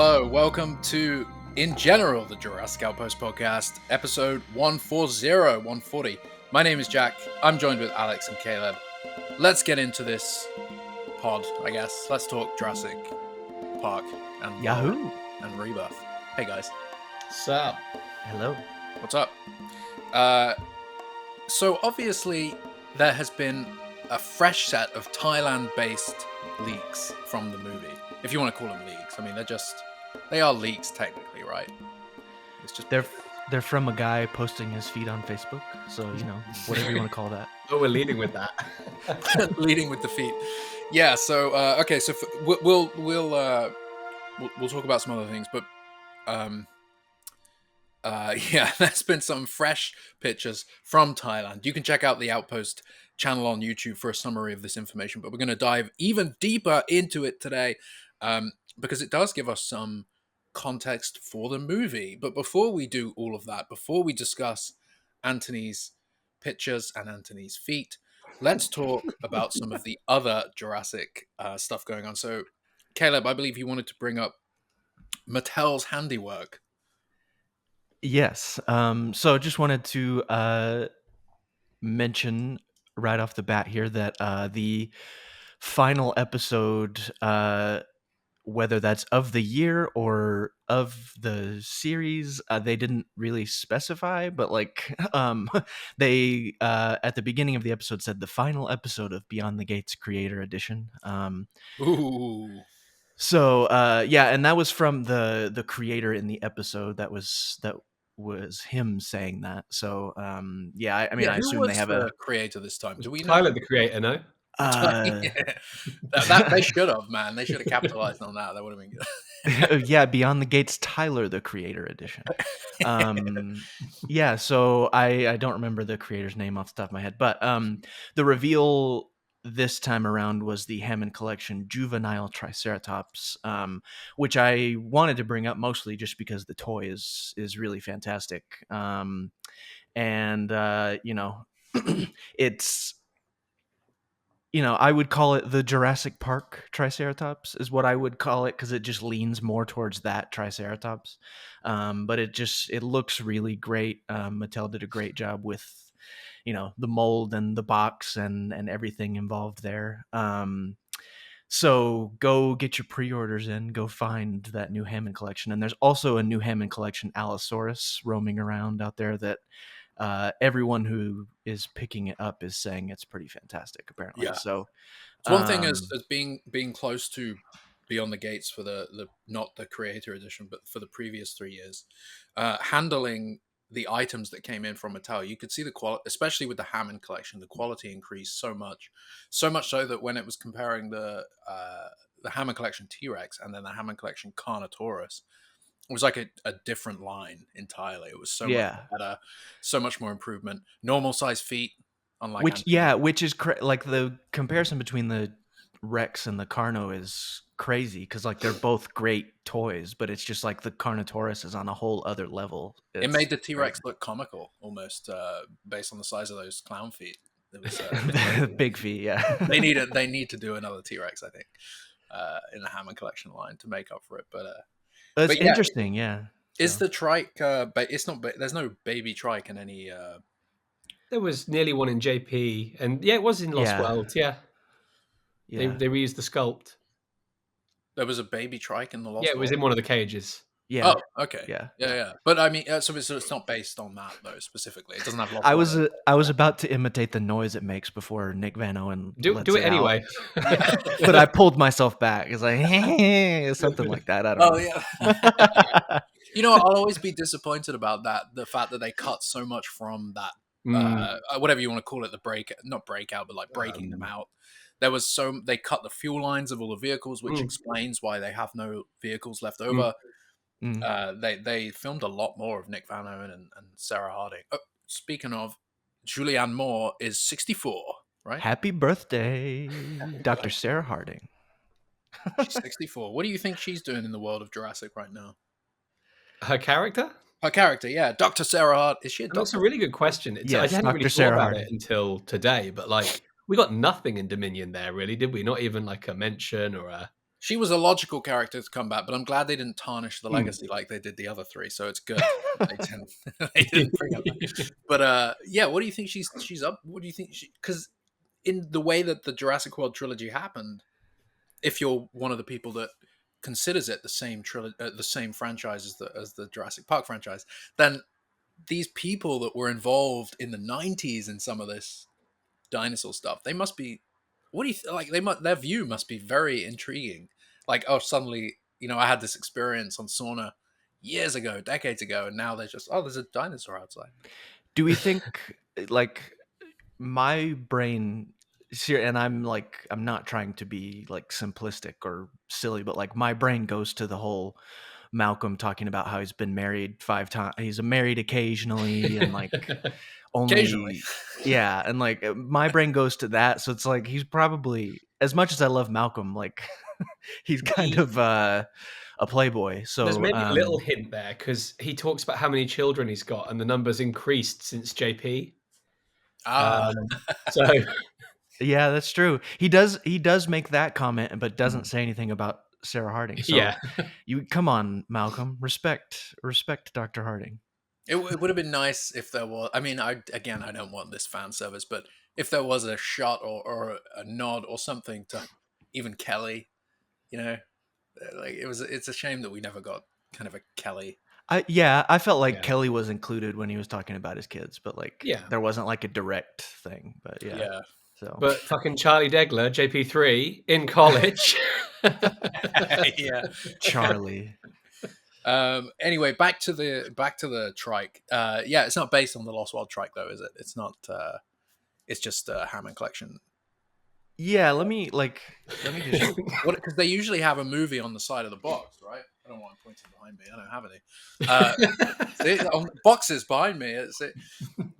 Hello, welcome to InGeneral, the Jurassic Outpost podcast, episode 140. My name is Jack. I'm joined with Alex and Caleb. Let's get into this pod, I guess. Let's talk Jurassic Park and Yahoo and Rebirth. Hey guys. Sup? Hello. What's up? So obviously there has been a fresh set of Thailand-based leaks from the movie. If you want to call them leaks. I mean, they are leaks technically, right? It's just They're from a guy posting his feed on Facebook, so whatever you want to call that. Oh, we're leading with that. leading with the feet. Yeah. So okay. So we'll talk about some other things, but yeah, there's been some fresh pictures from Thailand. You can check out the Outpost channel on YouTube for a summary of this information, but we're going to dive even deeper into it today because it does give us some context for the movie. But before we do all of that, before we discuss Anthony's pictures and Anthony's feet, let's talk about some of the other Jurassic stuff going on. So, Caleb, I believe you wanted to bring up Mattel's handiwork. Yes. So just wanted to mention right off the bat here that the final episode, whether that's of the year or of the series, they didn't really specify, but they at the beginning of the episode said the final episode of Beyond the Gates Creator Edition. Ooh. So yeah, and that was from the creator in the episode. That was him saying that. So yeah, I mean, I assume they have the a creator this time. Do we know? Tyler, the creator, no? They should have, man. They should have capitalized on that. That would have been good. Yeah, Beyond the Gates, Tyler, the Creator Edition. Yeah, so I don't remember the creator's name off the top of my head, but the reveal this time around was the Hammond Collection Juvenile Triceratops, which I wanted to bring up mostly just because the toy is really fantastic, and it's. I would call it the Jurassic Park Triceratops is what I would call it, because it just leans more towards that Triceratops. But it looks really great. Mattel did a great job with, the mold and the box and everything involved there. So go get your pre-orders in, go find that new Hammond Collection. And there's also a new Hammond Collection Allosaurus roaming around out there that everyone who is picking it up is saying it's pretty fantastic, apparently. Yeah. So one thing as being close to Beyond the Gates for the not the creator edition, but for the previous 3 years, handling the items that came in from Mattel, you could see the quality, especially with the Hammond Collection, the quality increased so much so that when it was comparing the Hammond Collection T-Rex and then the Hammond Collection Carnotaurus, it was like a different line entirely. It was so much better, so much more improvement. Normal size feet, unlike which is like the comparison between the Rex and the Carno is crazy, because like they're both great toys, but it's just like the Carnotaurus is on a whole other level. It made the T-Rex look comical almost, based on the size of those clown feet. It was big feet. Yeah, they need to do another T-Rex, I think, in the Hammond Collection line to make up for it, but. It's interesting, yeah. Is the trike? But it's not. There's no baby trike in any. There was nearly one in JP, and it was in Lost World. Yeah. They reused the sculpt. There was a baby trike in the Lost World. Yeah, it was in one of the cages. Yeah. Oh, okay. Yeah. But I mean, so it's not based on that though specifically. It doesn't have. I was about to imitate the noise it makes before Nick Van Owen do it anyway. But I pulled myself back. It's like something like that. I don't know. Yeah. I'll always be disappointed about that. The fact that they cut so much from that, whatever you want to call it, not breakout, but like breaking them out. There was they cut the fuel lines of all the vehicles, which explains why they have no vehicles left over. They filmed a lot more of Nick Van Owen and Sarah Harding. Oh, speaking of, Julianne Moore is 64, right? Happy birthday, Dr. Sarah Harding. She's 64. What do you think she's doing in the world of Jurassic right now? Her character? Her character, yeah. Dr. Sarah Harding. Is she a doctor? That's a really good question. Yes, I hadn't really Sarah thought about Harding. it until today, but we got nothing in Dominion there, really, did we? Not even like a mention or a... She was a logical character to come back, but I'm glad they didn't tarnish the legacy like they did the other three. So it's good they didn't bring her back. But yeah, what do you think she's up? What do you think because in the way that the Jurassic World trilogy happened, if you're one of the people that considers it the same the same franchise as the Jurassic Park franchise, then these people that were involved in the 90s in some of this dinosaur stuff, they must be, what do you like, their view must be very intriguing. Like, oh, suddenly, I had this experience on sauna years ago, decades ago, and now there's just, oh, there's a dinosaur outside. Do we think, like, my brain, and I'm not trying to be like simplistic or silly, but like my brain goes to the whole Malcolm talking about how he's been married 5 times. He's married occasionally and like Occasionally. yeah, and like my brain goes to that. So it's like he's probably, as much as I love Malcolm, like he's kind of a playboy. So there's maybe a little hint there because he talks about how many children he's got, and the number's increased since JP. So yeah, that's true. He does make that comment, but doesn't say anything about Sarah Harding. So yeah, you come on, Malcolm, respect Dr. Harding. It would have been nice if there was. I mean, I don't want this fan service, but if there was a shot or a nod or something to even Kelly, like it's a shame that we never got kind of a Kelly. I felt like Kelly was included when he was talking about his kids, but like there wasn't like a direct thing. But yeah. So, but fucking Charlie Degler, JP3 in college. Yeah, Charlie. Anyway, back to the trike. Yeah, it's not based on the Lost World trike though, is it? It's not. It's just a Hammond collection. Yeah, let me just because they usually have a movie on the side of the box, right? I don't want to point it behind me. I don't have any. On boxes behind me,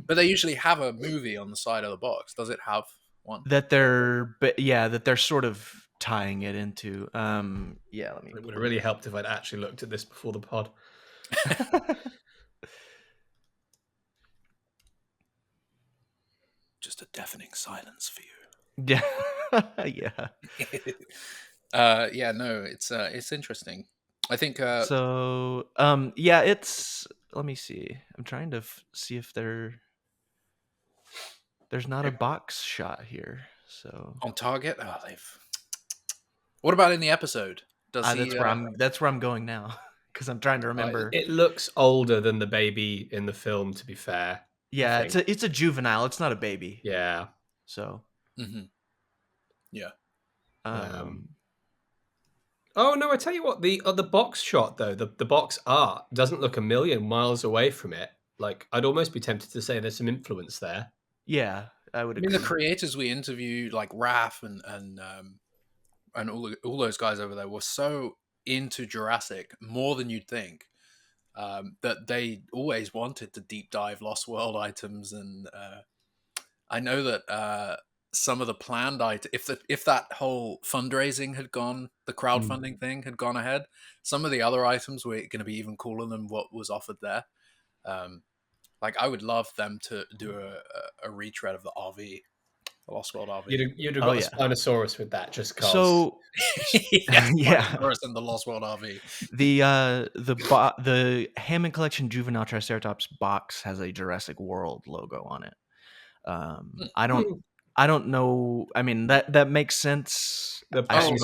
but they usually have a movie on the side of the box. Does it have one? That they're sort of tying it into. Yeah, let me. It would have really helped if I'd actually looked at this before the pod. Just a deafening silence for you. Yeah, yeah. Yeah, no, it's interesting. I think so. Yeah, it's. Let me see. I'm trying to see if there's not a box shot here. So on target, they've. What about in the episode? That's where I'm going now because I'm trying to remember. It looks older than the baby in the film. To be fair, yeah, it's a juvenile. It's not a baby. Yeah. So. Mm-hmm. Yeah. Oh no! I tell you what, the box shot though, the box art doesn't look a million miles away from it. Like I'd almost be tempted to say there's some influence there. Yeah, I would. I mean, the creators we interviewed, like Raph and all those guys over there, were so into Jurassic more than you'd think. That they always wanted to deep dive Lost World items, and I know that some of the planned items, if that whole fundraising had gone, the crowdfunding thing had gone ahead, some of the other items were going to be even cooler than what was offered there. Like I would love them to do a retread of the RV, the Lost World RV. You'd have got a Spinosaurus with that, just cause. So Spinosaurus and the Lost World RV. The Hammond Collection Juvenile Triceratops box has a Jurassic World logo on it. I don't know. I mean that makes sense. Colin's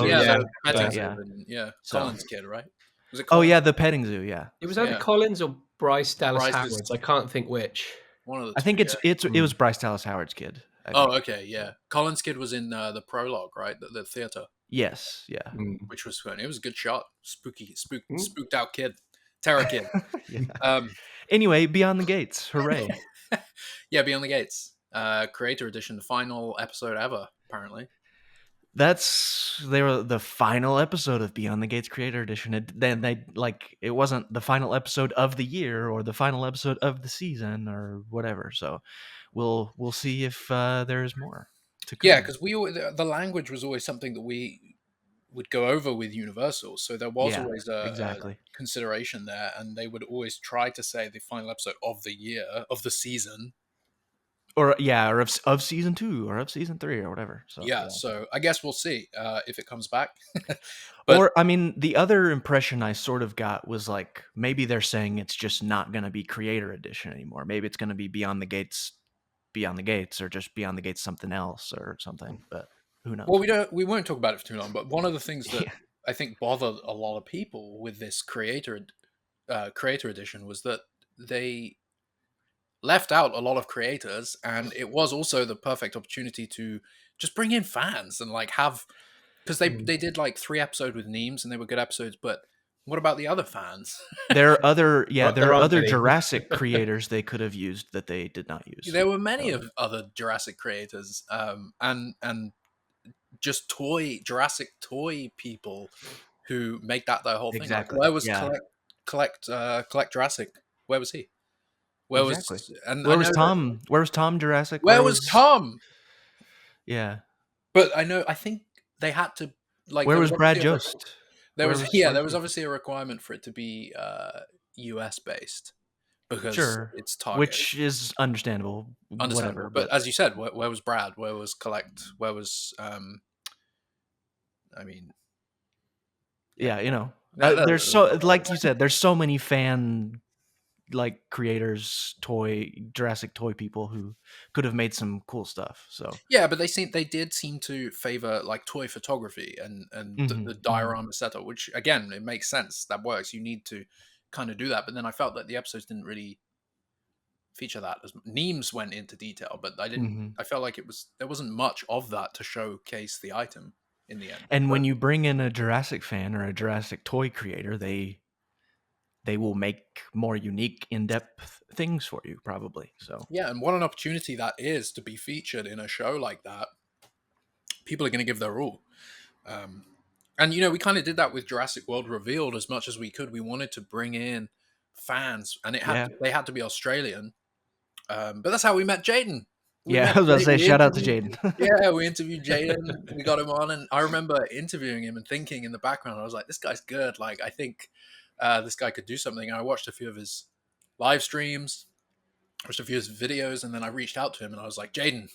kid, right? Was it Collins? Oh yeah, the petting zoo. Yeah, it was either Collins or Bryce Dallas Howard's. I can't think which. One of the two, I think it was Bryce Dallas Howard's kid. Okay, yeah. Collins' kid was in the prologue, right? The theater. Yes, yeah. Which was fun. It was a good shot. Spooked out kid, terror kid. Anyway, Beyond the Gates, hooray! Yeah, Beyond the Gates. Creator Edition, the final episode ever, apparently. They were the final episode of Beyond the Gates Creator Edition. It wasn't the final episode of the year or the final episode of the season or whatever. So we'll see if there's more to come. Yeah, because the language was always something that we would go over with Universal, so there was always a consideration there, and they would always try to say the final episode of the year, of the season, or of season 2 or of season 3 or whatever. So Yeah, so I guess we'll see if it comes back. But or I mean, the other impression I sort of got was like maybe they're saying it's just not going to be Creator Edition anymore. Maybe it's going to be Beyond the Gates, or just Beyond the Gates something else or something. But who knows? well, we won't talk about it for too long. But one of the things that Yeah. I think bothered a lot of people with this creator edition was that they left out a lot of creators, and it was also the perfect opportunity to just bring in fans and like have, because they did like 3 episodes with Neems and they were good episodes, but what about the other fans? There are other Well, there there are aren't other any. Jurassic creators they could have used that they did not use. There were many So, of other Jurassic creators, and just Jurassic toy people who make that their whole thing. Like, exactly. where was Yeah. collect Jurassic? Where was he? Where Exactly. was, and I Where was know that, Tom? Where was Tom Jurassic? where was Tom? Yeah. But I think they had to, like, Where there was was Brad obviously Jost? there Where was was there was obviously a requirement for it to be US based because Sure, it's target. which is understandable. Understandable. Whatever, But but as you said, where was Brad? Where was Collect? Where was I mean, yeah, that, there's so like you said, there's so many fan like creators, Jurassic toy people who could have made some cool stuff. So yeah, but they did seem to favor like toy photography and the diorama setup, which again, it makes sense. That works. You need to kind of do that. But then I felt that the episodes didn't really feature that. As Neems went into detail, but I didn't. Mhm. I felt like there wasn't much of that to showcase the item in the end. And But when you bring in a Jurassic fan or a Jurassic toy creator, they will make more unique, in-depth things for you, probably. So yeah, and what an opportunity that is to be featured in a show like that. People are going to give their all. And we kind of did that with Jurassic World Revealed as much as we could. We wanted to bring in fans, and yeah, they had to be Australian. But that's how we met Jaden. We yeah. met I was about to say, We shout out to interviewed. Jaden. Yeah, we interviewed Jaden. We got him on, and I remember interviewing him and thinking in the background, I was like, "This guy's good. Like, I think this guy could do something." And I watched a few of his live streams, watched a few of his videos, and then I reached out to him and I was like, "Jaden,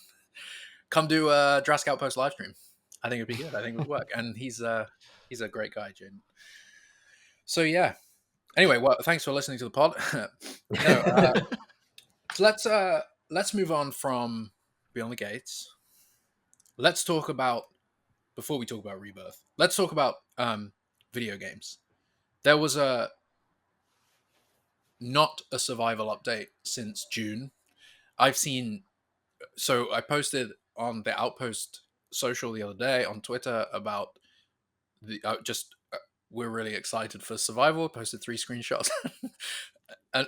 come do a Jurassic Outpost live stream. I think it'd be good. I think it would work." And he's a great guy, Jaden. So yeah. Anyway, well, thanks for listening to the pod. So let's move on from Beyond the Gates. Let's talk about, before we talk about Rebirth, let's talk about video games. There was not a survival update since June. I've seen, so I posted on the Outpost social the other day on Twitter about the we're really excited for survival. Posted 3 screenshots, and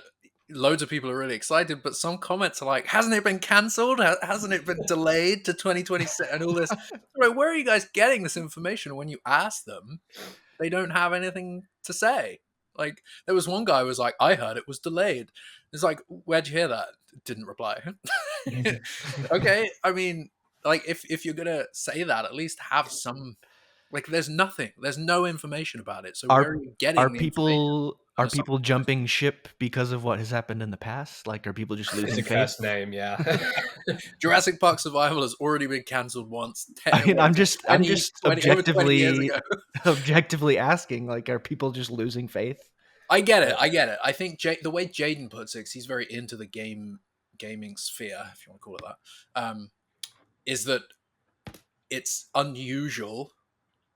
loads of people are really excited. But some comments are like, "Hasn't it been cancelled? Hasn't it been delayed to 2026?" And all this. Like, where are you guys getting this information? When you ask them, they don't have anything to say. Like, there was one guy who was like, "I heard it was delayed." It's like, "Where'd you hear that?" Didn't reply. Okay, I mean, like, if you're gonna say that, at least have some. Like, there's nothing. There's no information about it. So where are Are you are getting the information? people jumping ship because of what has happened in the past? Like, are people just It's losing a faith? cursed name, yeah. Jurassic Park Survival has already been cancelled once. I mean, I'm just 20 over 20 years objectively ago. objectively asking, like, are people just losing faith? I get it. I get it. I think the way Jaden puts it, 'cause he's very into the gaming sphere, if you want to call it that, is that it's unusual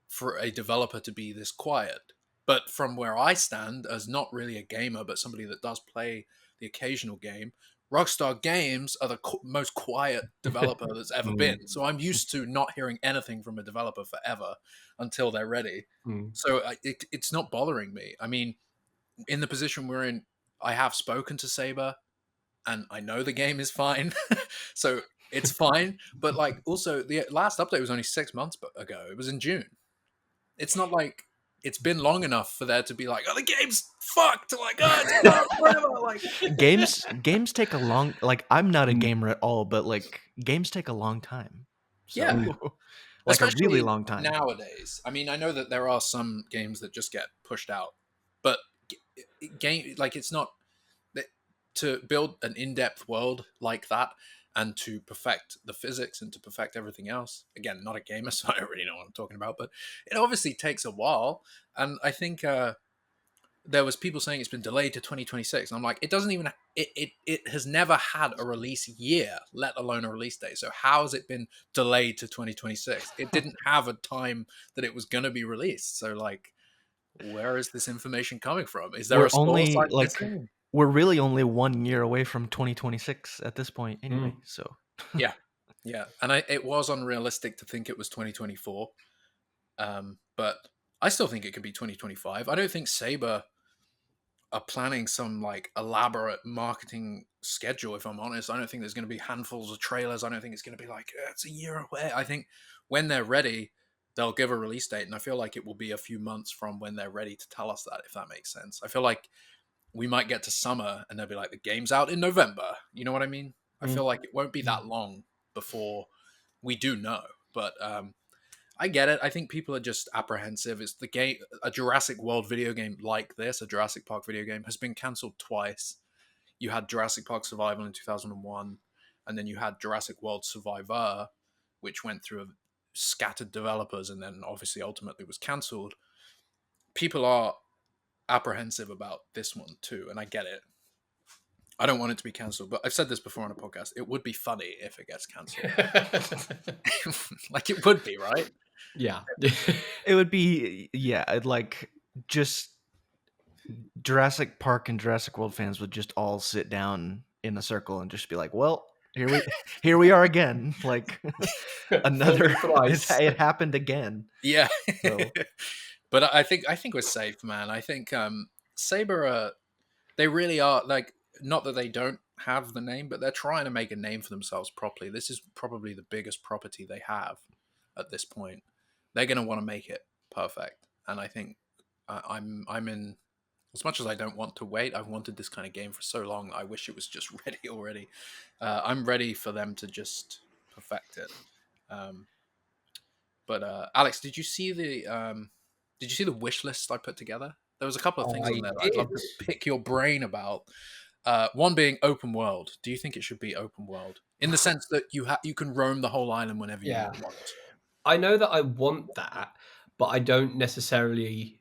for a developer to be this quiet. But from where I stand, as not really a gamer, but somebody that does play the occasional game, Rockstar Games are the most quiet developer that's ever been. So I'm used to not hearing anything from a developer forever until they're ready. So it's not bothering me. I mean, in the position we're in, I have spoken to Saber, and I know the game is fine. So it's fine. But like, also, the last update was only 6 months ago. It was in June. It's not like it's been long enough for there to be like, "Oh, the game's fucked." Like, "Oh, it's not forever." Like, Games take a long, like, I'm not a gamer at all, but like games take a long time. So yeah, like a really especially long time. nowadays. I mean, I know that there are some games that just get pushed out, but game, like, it's not to build an in-depth world like that. and to perfect the physics and to perfect everything else. Again, not a gamer, so I don't really know what I'm talking about, but it obviously takes a while. And I think there was people saying it's been delayed to 2026, and I'm like, it doesn't even it has never had a release year, let alone a release date. So how has it been delayed to 2026? It didn't have a time that it was going to be released. So like, where is this information coming from? Is there We're a source only I'm missing? we're really only 1 year away from 2026 at this point anyway. Mm. So Yeah, yeah, and it was unrealistic to think it was 2024, but I still think it could be 2025. I don't think Saber are planning some like elaborate marketing schedule. If I'm honest, I don't think there's going to be handfuls of trailers. I don't think it's going to be like it's a year away. I think when they're ready, they'll give a release date, and I feel like it will be a few months from when they're ready to tell us that. If that makes sense, I feel like we might get to summer and they'll be like the game's out in November. You know what I mean? I feel like it won't be that long before we do know. But I get it. I think people are just apprehensive. It's the game, a Jurassic World video game like this, a Jurassic Park video game, has been cancelled twice. You had Jurassic Park Survival in 2001, and then you had Jurassic World Survivor, which went through scattered developers and then obviously ultimately was cancelled. People are apprehensive about this one too, and I get it. I don't want it to be cancelled, but I've said this before on a podcast. It would be funny if it gets cancelled. Like it would be, right? Yeah. it would be like just Jurassic Park and Jurassic World fans would just all sit down in a circle and just be like, "Well, here we are again." Like another it happened again. Yeah. So. But I think we're safe, man. I think Saber they really are like, not that they don't have the name, but they're trying to make a name for themselves properly. This is probably the biggest property they have at this point. They're going to want to make it perfect, and I think I'm in. As much as I don't want to wait, I've wanted this kind of game for so long. I wish it was just ready already. I'm ready for them to just perfect it. But Alex, did you see the wish list I put together? There was a couple of things on there that I'd love to pick your brain about. One being open world. Do you think it should be open world in the sense that you can roam the whole island whenever you want? I know that I want that, but I don't necessarily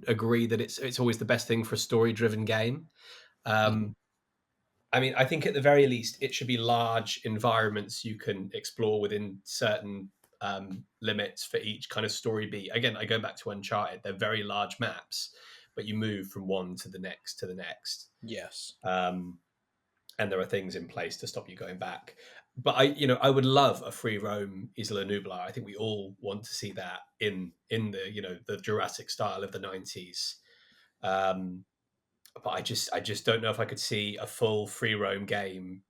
agree that it's always the best thing for a story-driven game. I mean, I think at the very least, it should be large environments you can explore within certain limits for each kind of story beat. Again, I go back to Uncharted. They're very large maps, but you move from one to the next to the next. Yes. And there are things in place to stop you going back. But I would love a free roam Isla Nublar. I think we all want to see that in the the Jurassic style of the 90s. But I just don't know if I could see a full free roam game.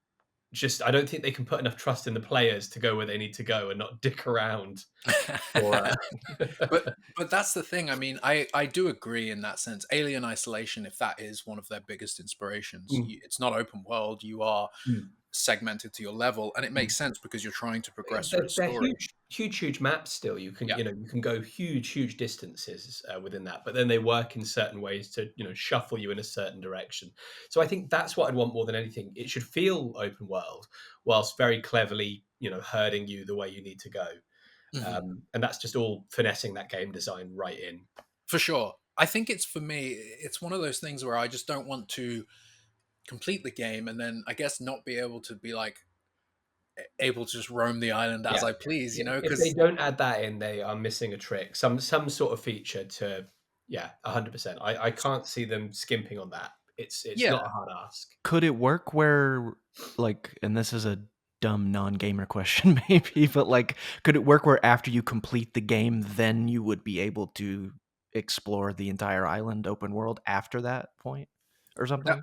I don't think they can put enough trust in the players to go where they need to go and not dick around. But that's the thing. I mean, I do agree in that sense. Alien Isolation, if that is one of their biggest inspirations, it's not open world. You are segmented to your level, and it makes sense because you're trying to progress through a story. Huge maps. Still, you can you can go huge distances within that, but then they work in certain ways to shuffle you in a certain direction. So I think that's what I'd want more than anything. It should feel open world, whilst very cleverly herding you the way you need to go. And that's just all finessing that game design right in. For sure. I think for me, it's one of those things where I just don't want to complete the game and then I guess not be able to be like able to just roam the island as I please, if they don't add that in, they are missing a trick, some sort of feature to 100%. I can't see them skimping on that. It's not a hard ask. Could it work where like, and this is a dumb non-gamer question maybe, but like, could it work where after you complete the game then you would be able to explore the entire island open world after that point or something?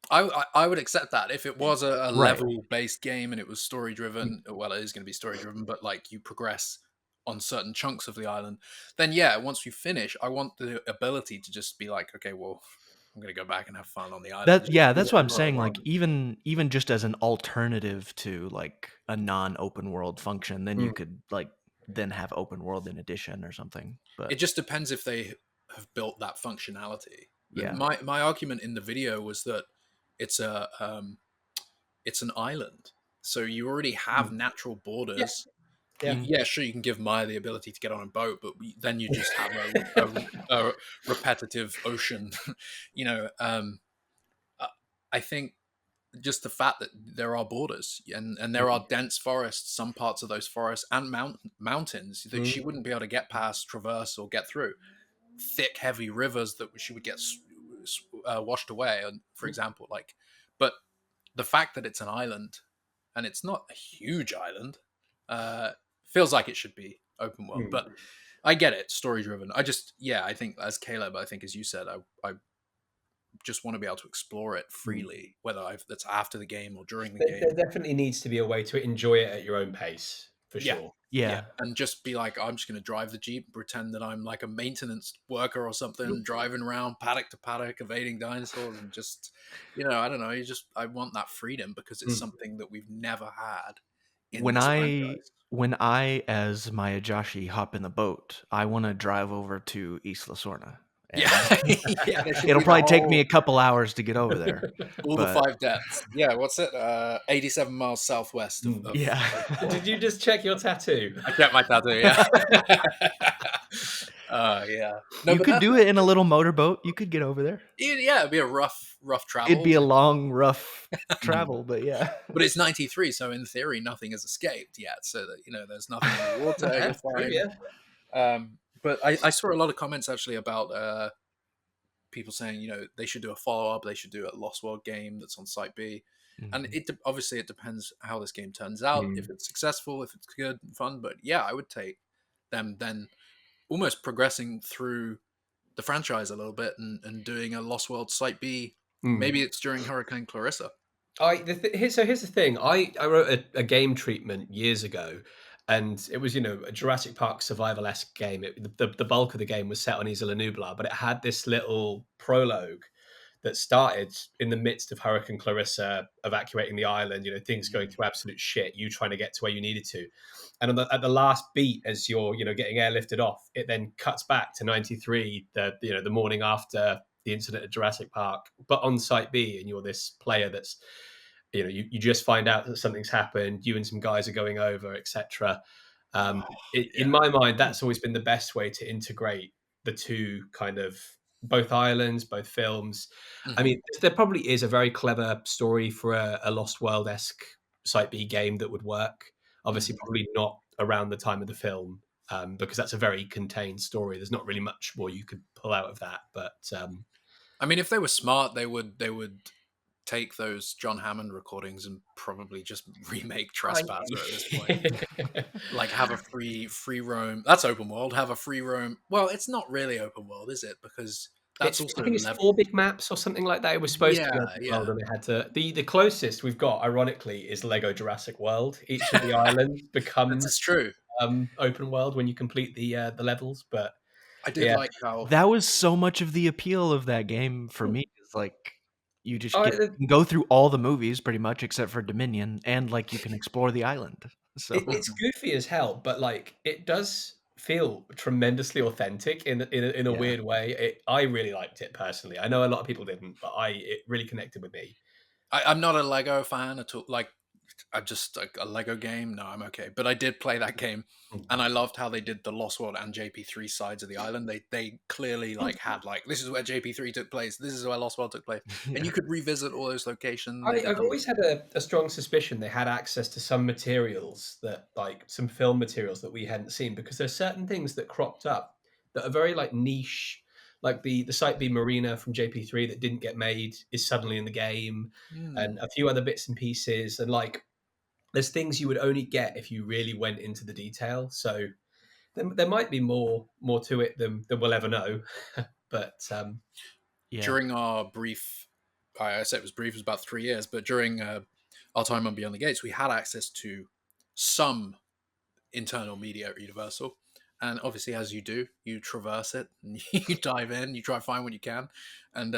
I would accept that if it was a level-based game and it was story-driven. Well, it is going to be story-driven, but like you progress on certain chunks of the island. Then once you finish, I want the ability to just be like, okay, well, I'm going to go back and have fun on the island. That's what I'm saying. Like even just as an alternative to like a non-open world function, then you could like then have open world in addition or something. But it just depends if they have built that functionality. Yeah. My argument in the video was that it's it's an island, so you already have natural Yeah, borders. yeah. Yeah, sure, you can give Maya the ability to get on a boat, but then you just have a repetitive ocean. you know, I I think just the fact that there are borders and there are dense forests, some parts of those forests and mountains that she Mm. wouldn't be able to get past, traverse, or get through. Thick, heavy rivers that she would get washed away, and for example, like, but the fact that it's an island and it's not a huge island, uh, feels like it should be open world. Mm. But I get it, story driven. I think as Caleb, I think as you said, I just want to be able to explore it Mm. freely, whether that's after the game or during the There game. definitely needs to be a way to enjoy it at your own pace, for Yeah. sure. Yeah. Yeah. And just be like, I'm just going to drive the Jeep and pretend that I'm like a maintenance worker or something, driving around paddock to paddock, evading dinosaurs, and just, I don't know. I want that freedom because it's Mm. something that we've never had in When this I franchise. when I as Maya Joshi hop in the boat, I want to drive over to Isla Sorna, Yeah. and Yeah. There should it'll be the probably take me whole, a couple hours to get over there. all the But 5 depths. Yeah. What's it? 87 miles southwest Mm. yeah, Did you just check your tattoo? I kept my tattoo. Yeah. Yeah. No, you but could do it in a little motorboat. You could get over there. it'd be a rough It'd travel. be a long, rough Mm. travel, but yeah. But it's 93, so in theory, nothing has escaped yet. So that there's nothing in the water. You're Yeah, true, fine. yeah. But I saw a lot of comments actually about people saying they should do a follow up. They should do a Lost World game that's on Site B, and Mhm. obviously it depends how this game turns out. If Mm. it's successful, if it's good and fun. But yeah, I would take them then almost progressing through the franchise a little bit and doing a Lost World Site B. Mm. Maybe it's during Hurricane Clarissa. So here's the thing. I wrote a game treatment years ago, and it was a Jurassic Park survival-esque game. The bulk of the game was set on Isla Nublar, but it had this little prologue that started in the midst of Hurricane Clarissa evacuating the island. Things going through absolute shit. You trying to get to where you needed to, and at the last beat, as you're getting airlifted off, it then cuts back to '93, the morning after the incident at Jurassic Park, but on Site B, and you're this player that's you just find out that something's happened. You and some guys are going over, etc. Oh, In yeah. my mind, that's always been the best way to integrate the two kind of both islands, both films. I Mhm. mean, there probably is a very clever story for a Lost World esque Site B game that would work. Obviously, Mhm. probably not around the time of the film, because that's a very contained story. There's not really much more you could pull out of that. But I mean, if they were smart, they would take those John Hammond recordings and probably just remake I, Trespasser at this point. Like have a free roam. That's open world. Have a free roam. Well, it's not really open world, is it? Because that's I also think it's level. 4 big maps or something like that. It was supposed to be Yeah, open yeah. world, and they had to. The closest we've got, ironically, is Lego Jurassic World. Each of the islands That's becomes true. open world when you complete the levels. But I did yeah, like how. That was so much of the appeal of that game for me. Is like you just I, you can go through all the movies pretty much except for Dominion, and like you can explore the island. So it's goofy as hell, but like it does feel tremendously authentic in a yeah, weird way. I really liked it personally. I know a lot of people didn't, but it really connected with me. I'm not a Lego fan at all. Like, I just like a Lego game. No, I'm okay. But I did play that game, and I loved how they did the Lost World and JP3 sides of the island. They clearly like had like this is where JP3 took place. This is where Lost World took place, and yeah, you could revisit all those locations. They did I've them. always had a strong suspicion they had access to some materials that, like, some film materials that we hadn't seen, because there's certain things that cropped up that are very like niche, like the Site B Marina from JP3 that didn't get made is suddenly in the game, and Hmm. a few other bits and pieces, and like there's things you would only get if you really went into the detail. So there might be more to it than we'll ever know, but yeah. During our brief, I said it was brief, it was about 3 years, but during our time on Beyond the Gates, we had access to some internal media at Universal. And obviously, as you do, you traverse it and you dive in, you try to find what you can. And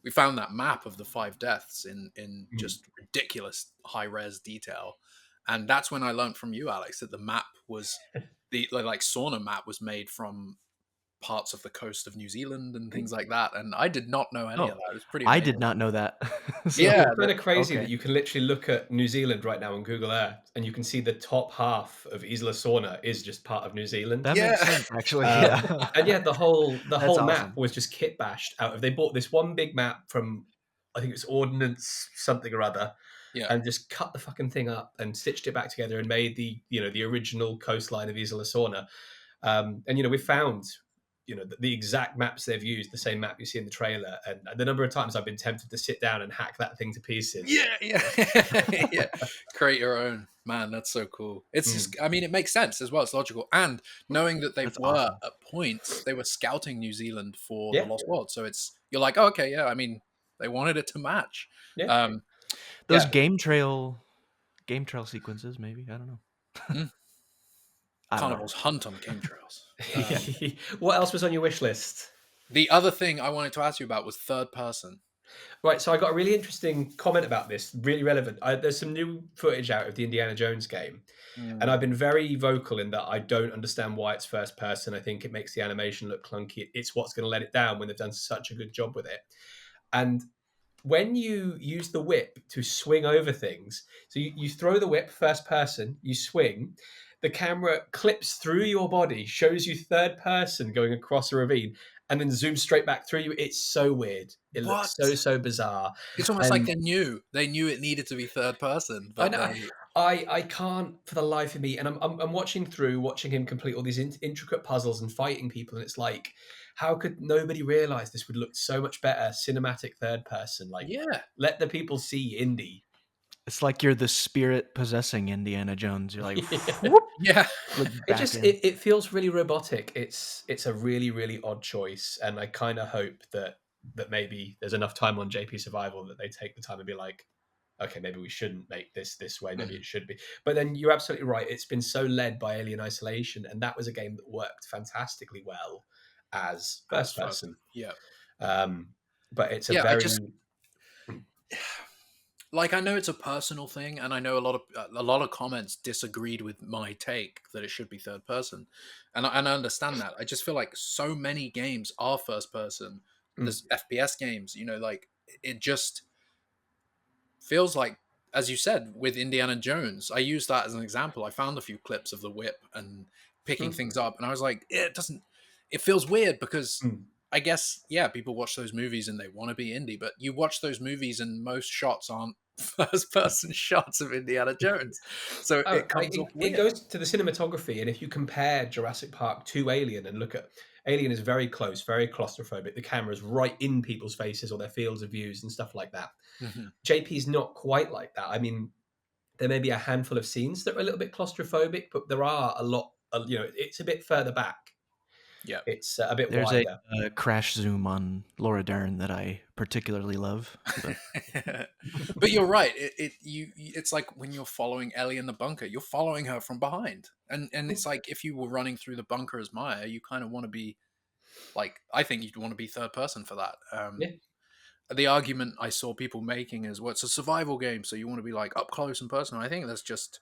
we found that map of the 5 deaths in mm, just ridiculous high res detail. And that's when I learned from you, Alex, that the map was the like sauna map was made from parts of the coast of New Zealand and things like that. And I did not know any of Oh, that. It was pretty I amazing. did not know that. Yeah, It's kind of crazy that okay. you can literally look at New Zealand right now on Google Earth, and you can see the top half of Isla Sorna is just part of New Zealand. That makes yeah, sense, actually. Um, Yeah. and yeah, the That's whole map awesome. was just kit bashed out of. They bought this one big map from, I think it's Ordnance something or other, yeah. and just cut the fucking thing up and stitched it back together and made the original coastline of Isla Sorna. And we found the exact maps they've used, the same map you see in the trailer, and the number of times I've been tempted to sit down and hack that thing to pieces. Yeah, yeah. Create your own. Man, that's so cool. It's Mm. just, I mean, it makes sense as well. It's logical. And knowing that they That's were awesome. at points, they were scouting New Zealand for the Yeah, Lost World. So you're like, oh, okay, yeah. I mean, they wanted it to match. yeah. Um, Those yeah. game trail sequences, maybe. I don't know. Mm. I don't know. Carnival's hunt on game trails. Yeah. What else was on your wish list? The other thing I wanted to ask you about was third person. Right, so I got a really interesting comment about this, really relevant. There's some new footage out of the Indiana Jones game, and I've been very vocal in that I don't understand why it's first person. I think it makes the animation look clunky. It's what's going to let it down when they've done such a good job with it. And when you use the whip to swing over things, so you throw the whip first person, you swing, the camera clips through your body, shows you third person going across a ravine, and then zooms straight back through you. It's so weird. It What? looks so bizarre. It's almost like And they knew it needed to be third person, I but know they, I can't for the life of me, and I'm watching him complete all these intricate puzzles and fighting people, and it's like, how could nobody realize this would look so much better cinematic third person? Like, yeah. let the people see indie. It's like you're the spirit possessing Indiana Jones. You're like, Yeah. whoop, Yeah. look It back just in. it feels really robotic. It's a really odd choice, and I kind of hope that maybe there's enough time on JP Survival that they take the time and be like, okay, maybe we shouldn't make this way. Maybe it should be. But then you're absolutely right. It's been so led by Alien Isolation, and that was a game that worked fantastically well as As first person. Yeah. But it's a Yeah, very like, I know it's a personal thing, and I know a lot of comments disagreed with my take that it should be third person, and I understand that. I just feel like so many games are first person. There's FPS games, like it just feels like, as you said, with Indiana Jones. I used that as an example. I found a few clips of the whip and picking things up, and I was like, it doesn't. It feels weird because I guess, yeah, people watch those movies and they want to be indie, but you watch those movies and most shots aren't first person shots of Indiana Jones. So it comes off it weird. goes to the cinematography, and if you compare Jurassic Park to Alien and look at Alien is very close, very claustrophobic. The camera's right in people's faces or their fields of views and stuff like that. JP's not quite like that. I mean, there may be a handful of scenes that are a little bit claustrophobic, but there are a lot. It's a bit further back. Yeah, it's a bit There's wider. a crash zoom on Laura Dern that I particularly love. but you're right. It's like when you're following Ellie in the bunker, you're following her from behind, and it's like if you were running through the bunker as Maya, you kind of want to be like, I think you'd want to be third person for that. Yeah. The argument I saw people making is, well, it's a survival game, so you want to be like up close and personal. I think that's just,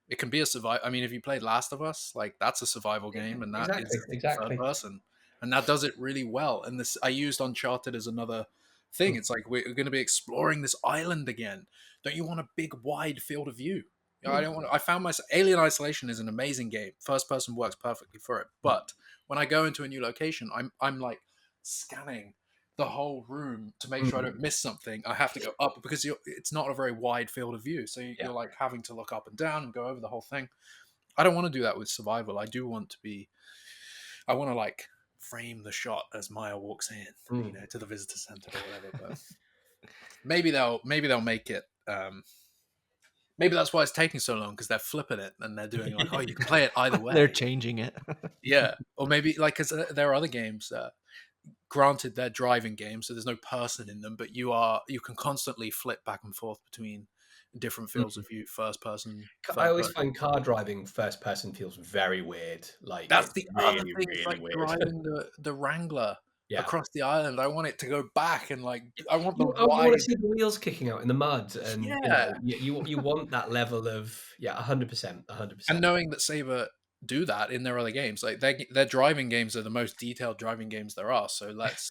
it can be a survival. I mean, if you played Last of Us, like that's a survival game, and that is third Exactly. person, and that does it really well. And this, I used Uncharted as another thing. It's like, we're going to be exploring this island again. Don't you want a big, wide field of view? I don't want. I found myself. Alien Isolation is an amazing game. First person works perfectly for it. But when I go into a new location, I'm like scanning the whole room to make sure I don't miss something. I have to go up because it's not a very wide field of view. So you're like having to look up and down and go over the whole thing. I don't want to do that with survival. I do want to be, I want to like frame the shot as Maya walks in, to the visitor center or whatever. But maybe they'll make it. Maybe that's why it's taking so long, because they're flipping it and they're doing like, oh, you can play it either way. They're changing it. Yeah, or maybe like, because there are other games. Granted, they're driving games, so there's no person in them, but you can constantly flip back and forth between different fields of view, first person. I always find car driving first person feels very weird. Like, That's the really, other thing. really It's like weird. driving the Wrangler Yeah. across the island. I want it to go back and like, I want the I want wide. to see the wheels kicking out in the mud, and you want that level of 100%. And knowing that Saber do that in their other games. Like their driving games are the most detailed driving games there are. So let's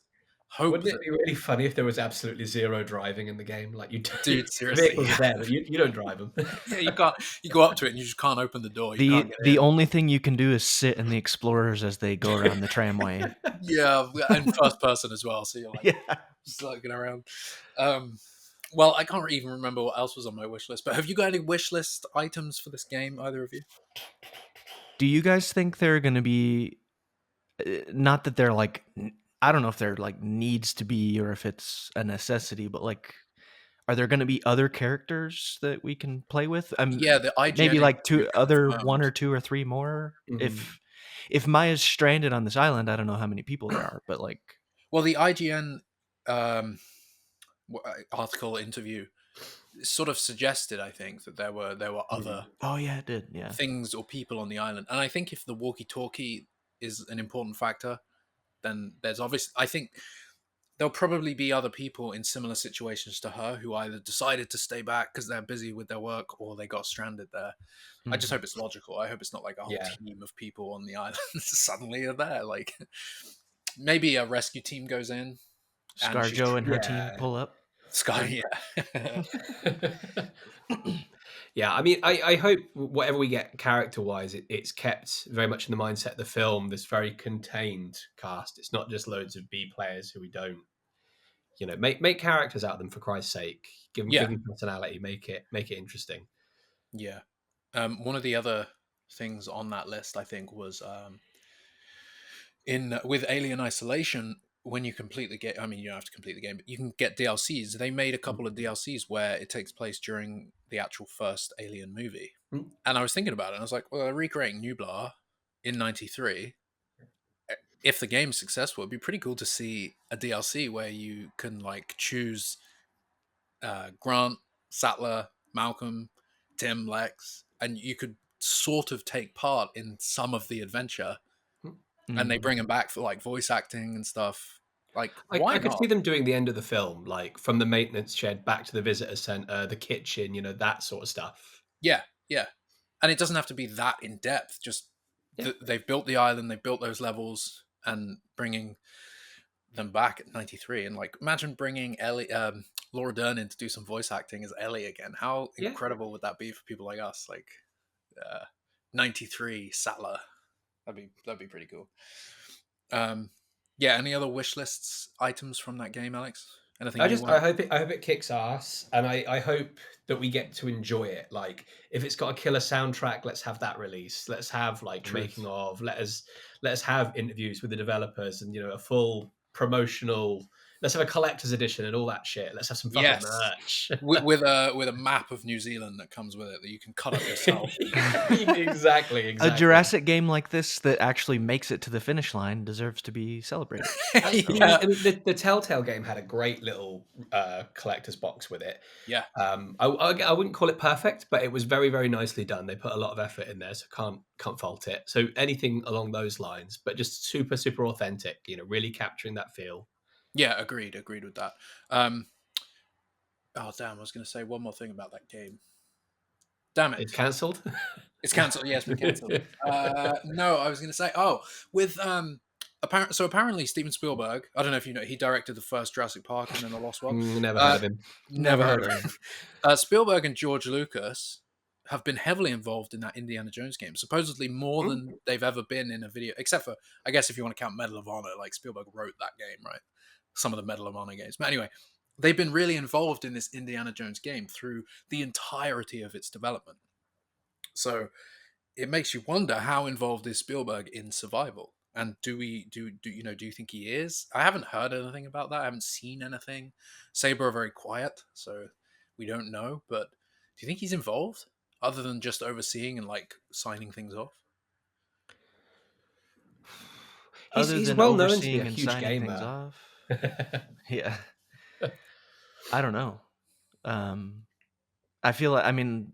hope Wouldn't it that, be really funny if there was absolutely zero driving in the game? Like the dude, seriously, vehicles are there, but you don't drive them. yeah, you can't. You go up to it and you just can't open the door. You can't get The in. only thing you can do is sit in the Explorers as they go around the tramway. Yeah, and first person as well. So you're like Yeah. just looking around. Well, I can't even remember what else was on my wish list. But have you got any wish list items for this game? Either of you? Do you guys think they're going to be not that they're like I don't know if they're like needs to be or if it's a necessity, but like are there going to be other characters that we can play with? Yeah, the Maybe IGN like interview one confirmed. or two or three more. Mhm. If Maya's stranded on this island, I don't know how many people there are, but like Well, the IGN um, article interview sort of suggested, I think, that there were other oh yeah, it did. Yeah. things or people on the island, and I think if the walkie-talkie is an important factor, then there's obviously. I think there'll probably be other people in similar situations to her who either decided to stay back because they're busy with their work or they got stranded there. I just Mhm. hope it's logical. I hope it's not like a whole Yeah. team of people on the island suddenly are there. Like maybe a rescue team goes in and she's ScarJo and her team Yeah. pull up. Sky. Yeah, Yeah, I mean, I hope whatever we get character-wise, it's kept very much in the mindset of the film, this very contained cast. It's not just loads of B players who we don't, make characters out of them for Christ's sake. Give yeah, them personality, make it interesting. yeah. One of the other things on that list, I think, was in with Alien Isolation. When you complete the game, I mean, you don't have to complete the game, but you can get DLCs. They made a couple of DLCs where it takes place during the actual first Alien movie. Mm. And I was thinking about it, and I was like, well, they're recreating Nublar in '93. If the game's successful, it'd be pretty cool to see a DLC where you can like choose Grant, Sattler, Malcolm, Tim, Lex, and you could sort of take part in some of the adventure. And they Mm. bring them back for like voice acting and stuff. Like, I why could not? see them doing the end of the film, like from the maintenance shed back to the visitor center, the kitchen, that sort of stuff. Yeah, yeah. And it doesn't have to be that in depth. Just Yeah. they've built the island, they've built those levels, and bringing them back at '93. And like, imagine bringing Ellie, Laura Dern in to do some voice acting as Ellie again. How Yeah. incredible would that be for people like us? Like, '93 Sattler. That'd be pretty cool. Yeah. Any other wish lists items from that game, Alex? Anything you I want? hope it kicks ass, and I hope that we get to enjoy it. Like, if it's got a killer soundtrack, let's have that release. Let's have like the Truth. making of. Let us have interviews with the developers, and a full promotional. Let's have a collector's edition and all that shit. Let's have some fucking Yes. merch. With a map of New Zealand that comes with it that you can cut up yourself. Exactly. A Jurassic game like this that actually makes it to the finish line deserves to be celebrated. Yeah. I mean, the Telltale game had a great little collector's box with it. Yeah. I wouldn't call it perfect, but it was very, very nicely done. They put a lot of effort in there, so can't fault it. So anything along those lines, but just super, super authentic. Really capturing that feel. Yeah, agreed with that. Oh damn, I was going to say one more thing about that game. Damn it. It's cancelled. It's cancelled. Yes, we cancelled. No, I was going to say, with apparently Steven Spielberg, I don't know if you know, he directed the first Jurassic Park and then the Lost World. Never heard of him. Never heard of him. Spielberg and George Lucas have been heavily involved in that Indiana Jones game, supposedly more than they've ever been in a video, except for, I guess, if you want to count Medal of Honor, like Spielberg wrote that game, right? Some of the Medal of Honor games. But anyway, they've been really involved in this Indiana Jones game through the entirety of its development. So it makes you wonder, how involved is Spielberg in survival? And do you think he is? I haven't heard anything about that. I haven't seen anything. Saber are very quiet, so we don't know. But do you think he's involved, other than just overseeing and like signing things off? He's well known to be a and huge signing things gamer. off. Yeah. I don't know. I feel like, I mean,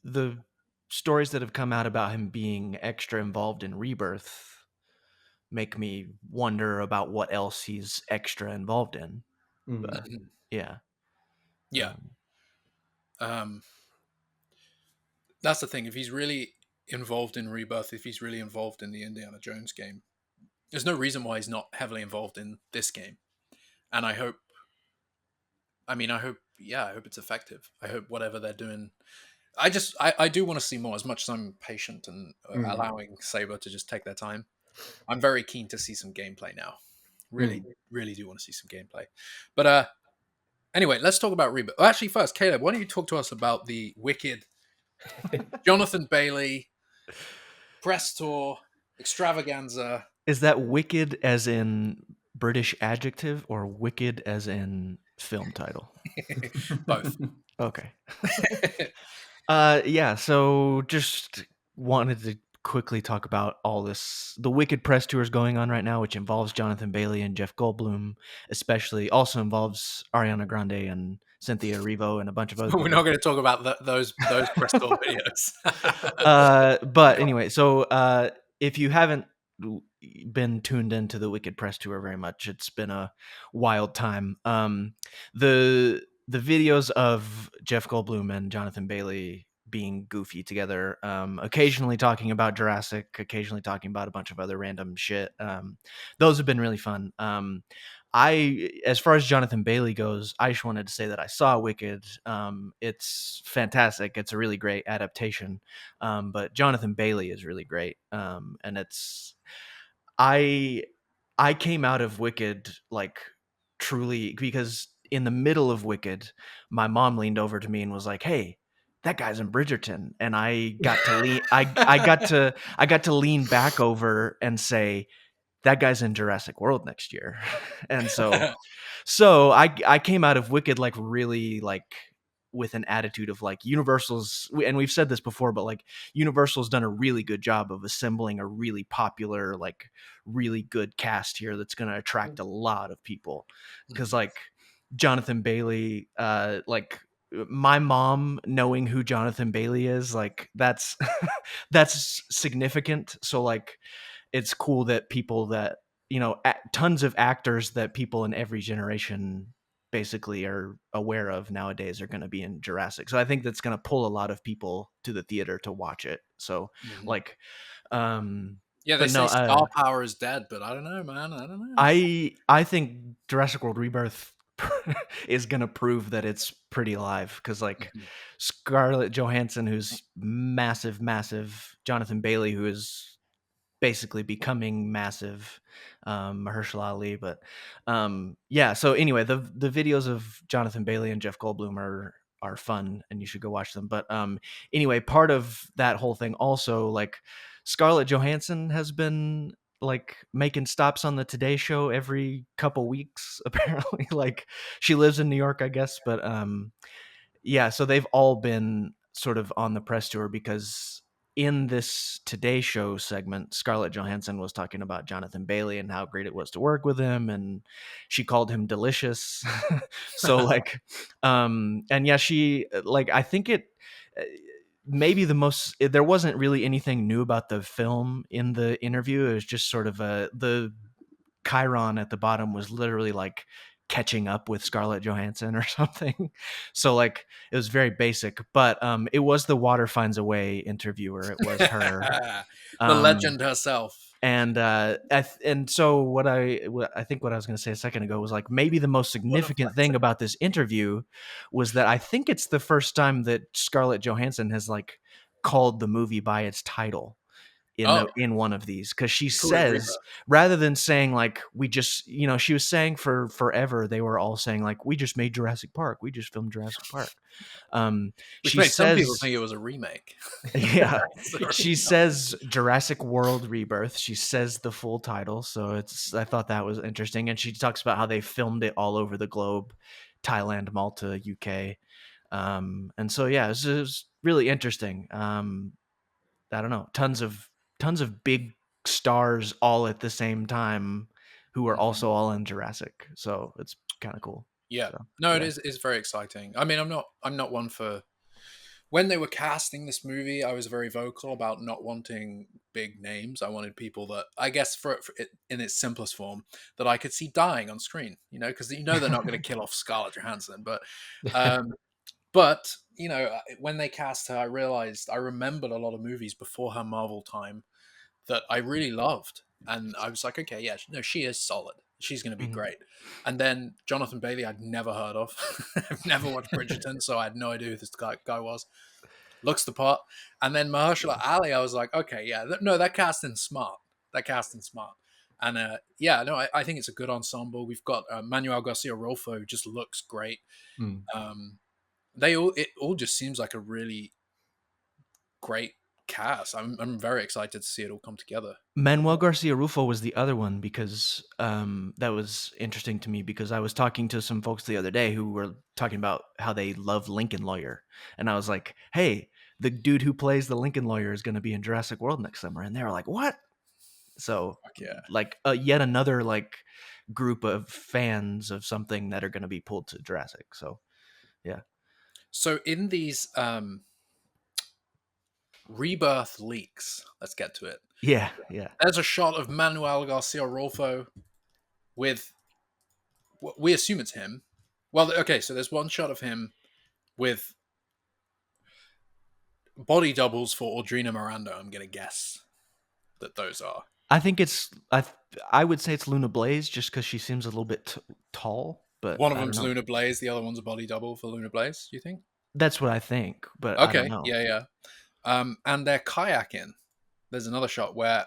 the stories that have come out about him being extra involved in Rebirth make me wonder about what else he's extra involved in. But yeah. Yeah. That's the thing. If he's really involved in Rebirth, if he's really involved in the Indiana Jones game, there's no reason why he's not heavily involved in this game. And I hope, I hope it's effective. I hope whatever they're doing. I do want to see more. As much as I'm patient and allowing Saber to just take their time, I'm very keen to see some gameplay now. Really, really do want to see some gameplay. But anyway, let's talk about Rebirth. Well, actually, first, Caleb, why don't you talk to us about the wicked Jonathan Bailey press tour extravaganza? Is that wicked as in British adjective or wicked as in film title? Both. Okay. Yeah, so just wanted to quickly talk about all the wicked press tours going on right now, which involves Jonathan Bailey and Jeff Goldblum, especially also involves Ariana Grande and Cynthia Erivo and a bunch of other people. We're not going to talk about those press tour videos. But anyway, so if you haven't been tuned into the Wicked press tour very much, it's been a wild time. The videos of Jeff Goldblum and Jonathan Bailey being goofy together, occasionally talking about Jurassic, occasionally talking about a bunch of other random shit. Those have been really fun. As far as Jonathan Bailey goes, I just wanted to say that I saw Wicked. It's fantastic. It's a really great adaptation. But Jonathan Bailey is really great. And I came out of Wicked like truly, because in the middle of Wicked, my mom leaned over to me and was like, "Hey, that guy's in Bridgerton," and I got to lean. I got to lean back over and say, "That guy's in Jurassic World next year," and so I came out of Wicked like really like with an attitude of like Universal's, and we've said this before, but like Universal's done a really good job of assembling a really popular, like really good cast here that's going to attract a lot of people. Because like Jonathan Bailey, like my mom knowing who Jonathan Bailey is, like that's that's significant. So like it's cool that people that, you know, tons of actors that people in every generation basically are aware of nowadays are going to be in Jurassic. So I think that's going to pull a lot of people to the theater to watch it. So like, yeah, they say star power is dead, but I don't know, man. I don't know. I think Jurassic World Rebirth is going to prove that it's pretty alive, because like Scarlett Johansson, who's massive, Jonathan Bailey, who is basically becoming massive, Mahershala Ali, but yeah. So anyway, the videos of Jonathan Bailey and Jeff Goldblum are fun, and you should go watch them. But anyway, part of that whole thing also, like Scarlett Johansson has been like making stops on the Today Show every couple weeks apparently. Like she lives in New York, I guess, but yeah, so they've all been sort of on the press tour, because in this Today Show segment, Scarlett Johansson was talking about Jonathan Bailey and how great it was to work with him, and she called him delicious. So like, and yeah, she like, I think it maybe there wasn't really anything new about the film in the interview. It was just sort of the Chiron at the bottom was literally like catching up with Scarlett Johansson or something. So like it was very basic, but it was the Water Finds a Way interviewer. It was her, the legend herself. And so what I think what I was going to say a second ago was like, maybe the most significant thing about this interview was that I think it's the first time that Scarlett Johansson has like called the movie by its title in one of these, because she says, rather than saying like, we just, you know, she was saying for forever they were all saying like, we just made Jurassic Park, we just filmed Jurassic Park, which she made some says, people think it was a remake. Yeah. She says Jurassic World Rebirth. She says the full title, so I thought that was interesting. And she talks about how they filmed it all over the globe, Thailand, Malta, UK, and so yeah, it was really interesting. I don't know, tons of big stars all at the same time who are also all in Jurassic. So it's kind of cool. Yeah. So, no, yeah. it is very exciting. I mean, I'm not one for, when they were casting this movie, I was very vocal about not wanting big names. I wanted people that, I guess, for it, in its simplest form, that I could see dying on screen, you know, because you know they're not going to kill off Scarlett Johansson. But you know, when they cast her, I remembered a lot of movies before her Marvel time that I really loved, and I was like, okay, yeah, no, she is solid. She's going to be Mhm. great. And then Jonathan Bailey, I'd never heard of. I've never watched Bridgerton, so I had no idea who this guy was. Looks the part. And then Mahershala Ali, I was like, okay, yeah, no, that casting's smart. That casting's smart. And yeah, no, I think it's a good ensemble. We've got Manuel Garcia Rolfo, who just looks great. Mm. It all just seems like a really great cast. I'm very excited to see it all come together. Manuel Garcia Rufo was the other one because that was interesting to me because I was talking to some folks the other day who were talking about how they love Lincoln Lawyer, and I was like, "Hey, the dude who plays the Lincoln Lawyer is going to be in Jurassic World next summer," and they were like, "What?" So, Fuck yeah. like, yet another like group of fans of something that are going to be pulled to Jurassic. So, yeah. So in these rebirth leaks, let's get to it. Yeah, yeah. There's a shot of Manuel Garcia Rolfo with, we assume it's him. Well, okay, so there's one shot of him with body doubles for Audrina Miranda. I'm gonna guess that those are. I think it's I would say it's Luna Blaze just because she seems a little bit tall, but One of I don't them's know. Luna Blaze, the other one's a body double for Luna Blaze. Do you think? That's what I think, but I don't Okay, know. yeah. And they're kayaking. There's another shot where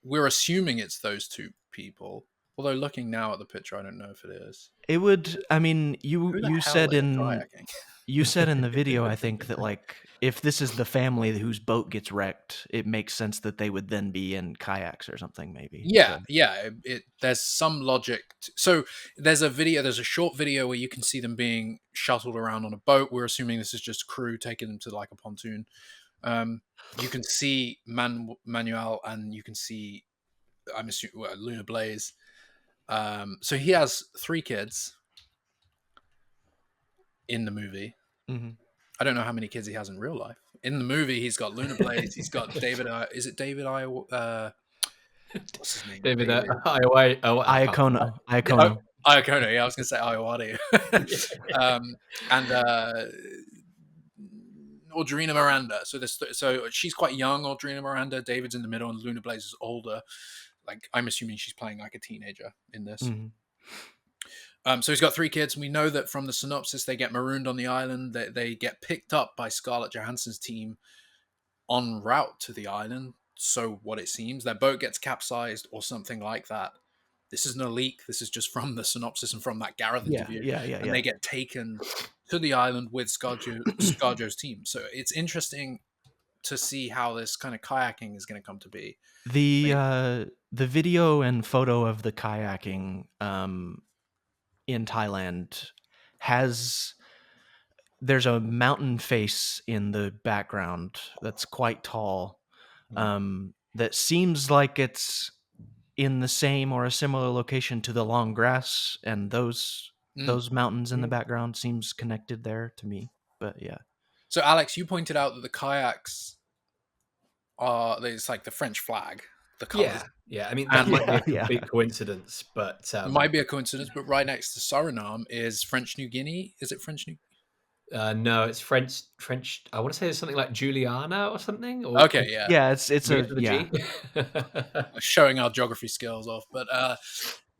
we're assuming it's those two people. Although looking now at the picture, I don't know if it is. It would. I mean, Who the you hell said is in kayaking? you said in the video, I think that like if this is the family whose boat gets wrecked, it makes sense that they would then be in kayaks or something, maybe. Yeah, So, yeah. There's some logic. So there's a short video where you can see them being shuttled around on a boat. We're assuming this is just crew taking them to like a pontoon. You can see Manuel, and you can see, I'm assuming, Luna Blaze. So he has 3 kids in the movie. mhm. I don't know how many kids he has in real life. In the movie, he's got Luna Blaze. He's got David. Is it David? What's his name? David, David. I can't Iacono. Oh, Iacono. Iacono. Yeah, I was going to say Iowati. And Audrina Miranda. So she's quite young, Audrina Miranda. David's in the middle, and Luna Blaze is older. Like, I'm assuming she's playing like a teenager in this. Mhm. So he's got 3 kids. We know that from the synopsis, they get marooned on the island. They get picked up by Scarlett Johansson's team en route to the island. So what it seems, their boat gets capsized or something like that. This isn't a leak. This is just from the synopsis and from that Gareth interview. Yeah. And they get taken to the island with Scarjo's team. So it's interesting to see how this kind of kayaking is going to come to be. The video and photo of the kayaking in Thailand there's a mountain face in the background that's quite tall, that seems like it's in the same or a similar location to the long grass, and those mountains in the background seems connected there to me. But yeah. So Alex, you pointed out that the kayaks it's like the French flag, the colors. Yeah. I mean, that And might be a yeah. complete coincidence, but It might be a coincidence, but right next to Suriname is French New Guinea. Is it French New? no, it's French. I want to say it's something like Juliana or something. Or Okay, yeah. Yeah, it's begins with a yeah. G. Showing our geography skills off, but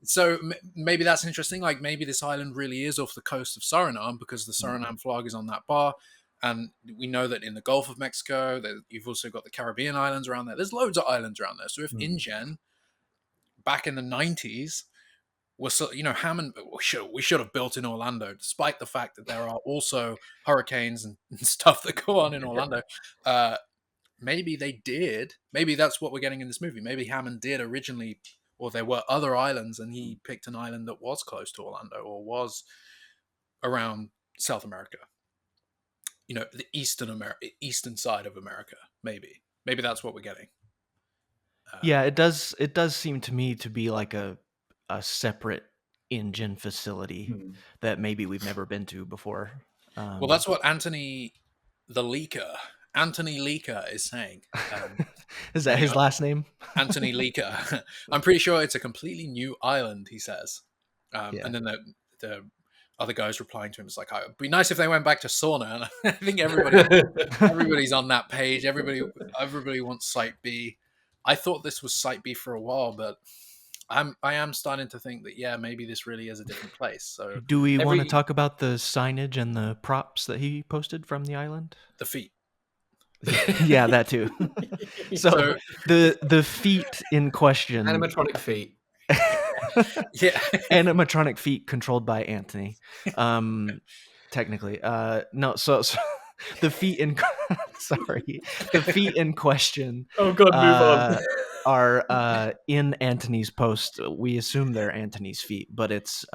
so maybe that's interesting. Like maybe this island really is off the coast of Suriname because the Suriname flag is on that bar, and we know that in the Gulf of Mexico, you've also got the Caribbean islands around there. There's loads of islands around there. So if InGen back in the 90s was, Hammond, we should have built in Orlando, despite the fact that there are also hurricanes and stuff that go on in Orlando. Maybe they did. Maybe that's what we're getting in this movie. Maybe Hammond did originally, or there were other islands, and he picked an island that was close to Orlando or was around South America. The eastern side of America. Maybe that's what we're getting. Yeah, it does seem to me to be like a separate InGen facility that maybe we've never been to before. Well, that's what Anthony Leaker is saying. Is that his last name? Anthony Leaker. I'm pretty sure it's a completely new island, he says. And then other guys replying to him, it's like, it'd be nice if they went back to sauna. And I think everybody's on that page. Everybody wants Site B. I thought this was Site B for a while, but I am starting to think that maybe this really is a different place. So do we want to talk about the signage and the props that he posted from the island? The feet. Yeah, that too. So the feet in question, animatronic feet. Yeah, animatronic feet controlled by Anthony. Technically, no. So the feet in the feet in question. Oh God, move on. Are in Anthony's post. We assume they're Anthony's feet, but it's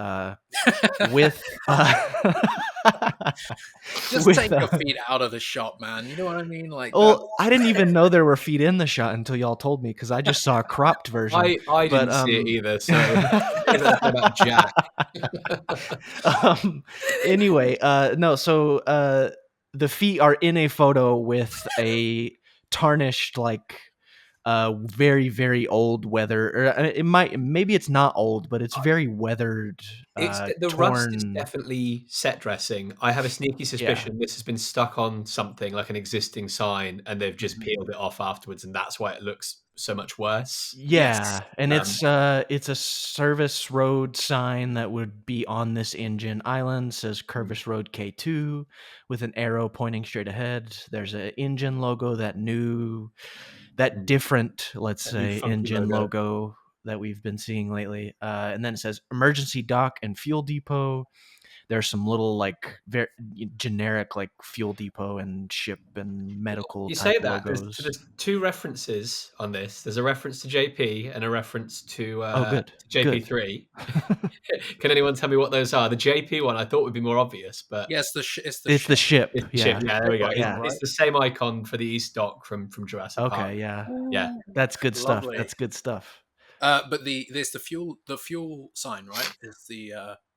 with just take your feet out of the shot, man. You know what I mean? Like, well, I didn't even know there were feet in the shot until y'all told me, because I just saw a cropped version. I didn't see it either. So about Jack. Anyway, no. So the feet are in a photo with a tarnished, like, very, very old weather, or maybe it's not old, but it's very weathered. The torn. rust is definitely set dressing. I have a sneaky suspicion this has been stuck on something like an existing sign, and they've just peeled it off afterwards, and that's why it looks so much worse. Yeah, and it's a service road sign that would be on this InGen island. Says Curvis Road K2 with an arrow pointing straight ahead. There's an InGen logo, that different, let's say, InGen logo that we've been seeing lately. And then it says emergency dock and fuel depot. There's some little, like, very generic, like, fuel depot and ship and medical You type say that logos. there's two references on this. There's a reference to JP and a reference to good. JP3. Can anyone tell me what those are? The JP one I thought would be more obvious, but it's the ship. It's the ship. Yeah, there we go. Yeah. It's the same icon for the East Dock from Jurassic Park. Okay, yeah. Yeah. That's good stuff. Lovely. That's good stuff. But there's the fuel sign, right? It's the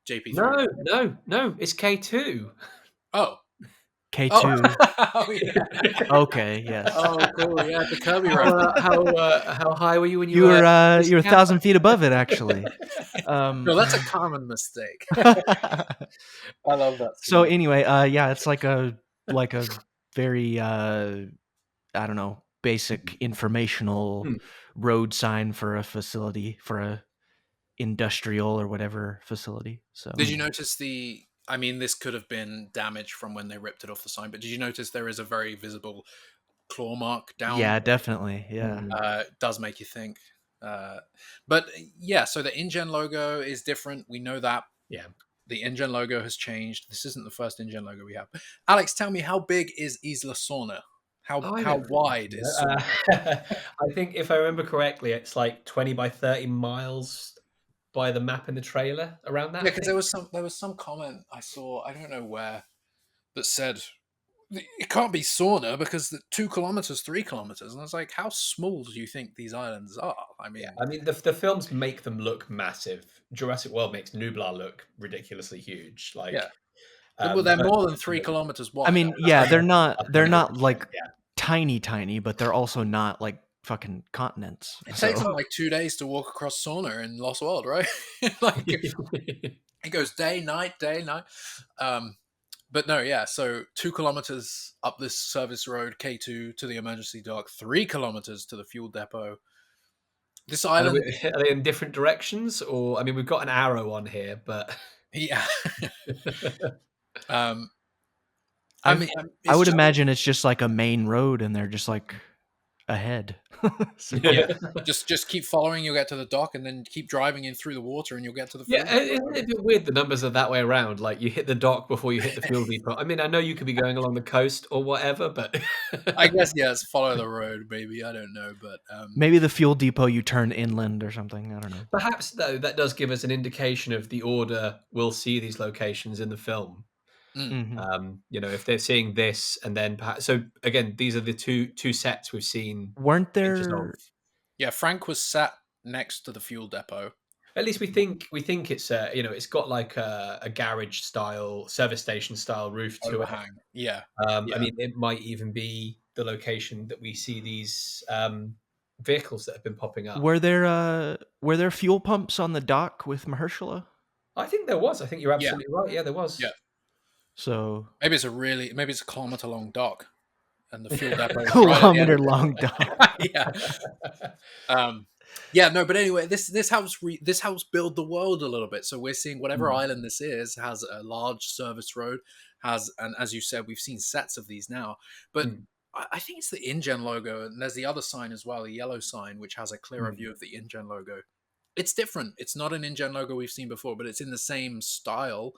JP3. No, it's K2. Oh. K2. Oh, yeah. Okay, yes. Oh, cool. Yeah, the Kirby reference. How high were you when you were 1,000 feet above it, actually. No, that's a common mistake. I love that. So anyway, it's like a very I don't know, basic informational road sign for a facility, for a industrial or whatever facility. So did you notice this could have been damage from when they ripped it off the sign, but did you notice there is a very visible claw mark down? Yeah, definitely. Yeah. It does make you think. But yeah, so the InGen logo is different. We know that. Yeah. The InGen logo has changed. This isn't the first InGen logo we have. Alex, tell me, how big is Isla Sorna? How wide is Sorna? I think, if I remember correctly, it's like 20 by 30 miles by the map in the trailer, around that. Yeah, because there was some comment I saw, I don't know where, that said it can't be Sorna because the 2 kilometers, 3 kilometers, and I was like, how small do you think these islands are? I mean, the films make them look massive. Jurassic World makes Nublar look ridiculously huge. Like, well, they're more than 3 kilometers wide. I mean, yeah, they're not like tiny, but they're also not like fucking continents. It takes them like 2 days to walk across Sorna in Lost World, right? Like, it goes day, night. But no, yeah. So 2 kilometers up this service road K2 to the emergency dock, 3 kilometers to the fuel depot. This island, are they in different directions, or we've got an arrow on here, but yeah. I would imagine it's just like a main road, and they're just like ahead. Yeah, just keep following. You'll get to the dock, and then keep driving in through the water, and you'll get to the field. Yeah, isn't it a bit weird the numbers are that way around? Like, you hit the dock before you hit the fuel depot. I mean, I know you could be going along the coast or whatever, but I guess it's follow the road, maybe. I don't know, but maybe the fuel depot you turn inland or something. I don't know. Perhaps, though, that does give us an indication of the order we'll see these locations in the film. Mm-hmm. If they're seeing this, and then perhaps, so again, these are the two sets we've seen. Weren't there? Yeah, Frank was sat next to the fuel depot. At least we think it's it's got like a garage style, service station style roof to it. Yeah. I mean, it might even be the location that we see these vehicles that have been popping up. Were there fuel pumps on the dock with Mahershala? I think there was. I think you're Yeah, absolutely right. Yeah, there was. yeah. So Maybe it's a kilometer long dock, and the fuel depot is right at the end kilometer of long dog. it. Yeah. Yeah, no, but anyway, this helps build the world a little bit. So we're seeing whatever Mm, island this is has a large service road, and as you said, we've seen sets of these now. But mm, I think it's the InGen logo, and there's the other sign as well, a yellow sign, which has a clearer mm, view of the InGen logo. It's different. It's not an InGen logo we've seen before, but it's in the same style.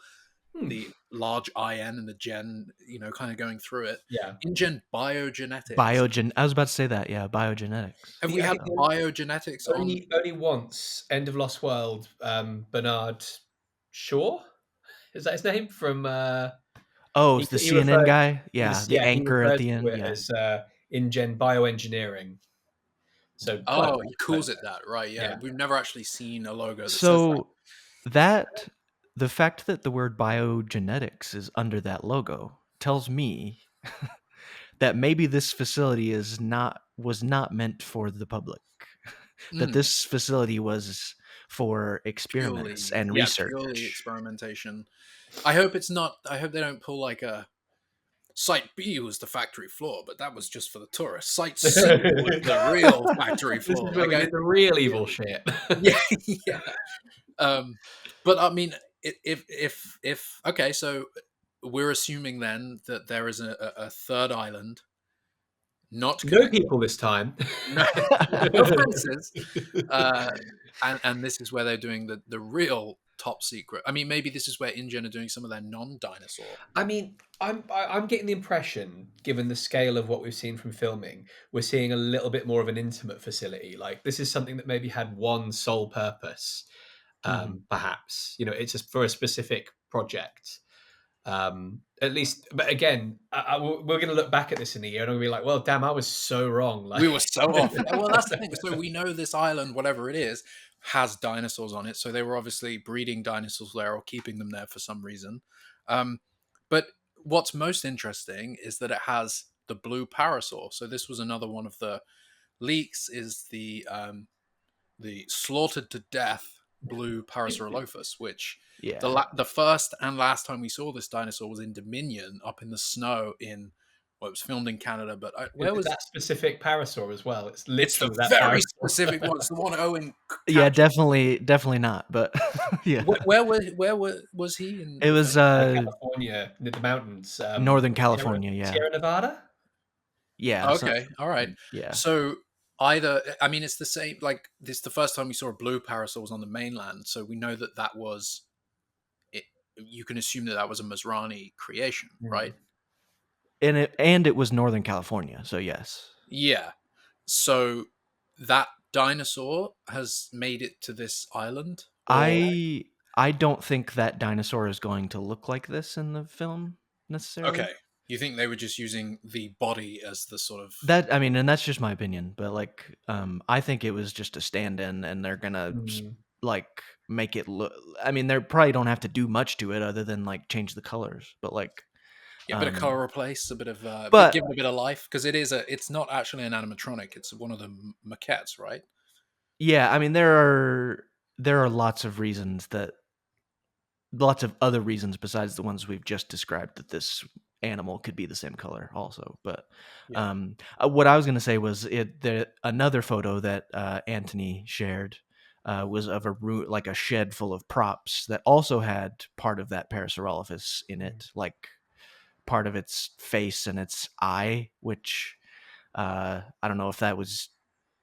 mm. The large IN and the gen, kind of going through it. Yeah. InGen biogenetics. I was about to say that. Yeah, biogenetics. Have we I had think biogenetics on? only once, End of Lost World, Bernard Shaw, is that his name? From Oh, it's the he CNN referred guy. Yeah, the he anchor at referred the to end. it Yeah. as InGen bioengineering. So kind of Oh, he kind of calls it that, right? Yeah, yeah. we've never actually seen a logo that says that. So that the fact that the word biogenetics is under that logo tells me that maybe this facility was not meant for the public. That Mm, this facility was for experiments and purely research. experimentation. I hope it's not. I hope they don't pull like a Site B was the factory floor, but that was just for the tourists. Site C was the real factory This is floor. where we did the real evil shit. Yeah, yeah. But I mean, if okay, so we're assuming then that there is a third island, not No connected, people this time. no, no fences, uh, and this is where they're doing the real top secret. I mean, maybe this is where InGen are doing some of their non-dinosaur. I mean, I'm getting the impression, given the scale of what we've seen from filming, we're seeing a little bit more of an intimate facility. Like this is something that maybe had one sole purpose, Mhm. perhaps. It's just for a specific project. At least, but again, we're going to look back at this in a year and we'll be like, well, damn, I was so wrong. Like, We were so off. Yeah, well, that's the thing. So we know this island, whatever it is, has dinosaurs on it. So they were obviously breeding dinosaurs there or keeping them there for some reason. Um, but what's most interesting is that it has the blue parasaur. So this was another one of the leaks. Is the slaughtered to death blue Parasaurolophus, which Yeah. the first and last time we saw this dinosaur was in Dominion up in the snow in it was filmed in Canada, but where it's was that specific parasaur as well. It's it's the literally that very parasaur. specific one. It's the one Owen Yeah, captured. definitely not, but yeah. Where was he in It the was film? California, near the mountains. Northern Sierra, California, yeah. Sierra Nevada? Yeah, Okay, all right. yeah. So either I mean it's the same. Like this, the first time we saw a blue parasaur was on the mainland, so we know that was it. You can assume that was a Masrani creation, right? And it was Northern California, so yes. Yeah. So that dinosaur has made it to this island, or I don't think that dinosaur is going to look like this in the film necessarily. okay, you think they were just using the body as the sort of I mean, and that's just my opinion, but like I think it was just a stand-in and they're going to Mm. like make it look I mean, they probably don't have to do much to it other than like change the colors, but like a bit of color replace, a bit of but give it a bit of life because it's not actually an animatronic; it's one of the maquettes, right? yeah, I mean there are lots of other reasons besides the ones we've just described that this animal could be the same color also, but Yeah. what I was going to say was another photo that Anthony shared was of like a shed full of props that also had part of that Parasaurolophus in it, like part of its face and its eye, which I don't know if that was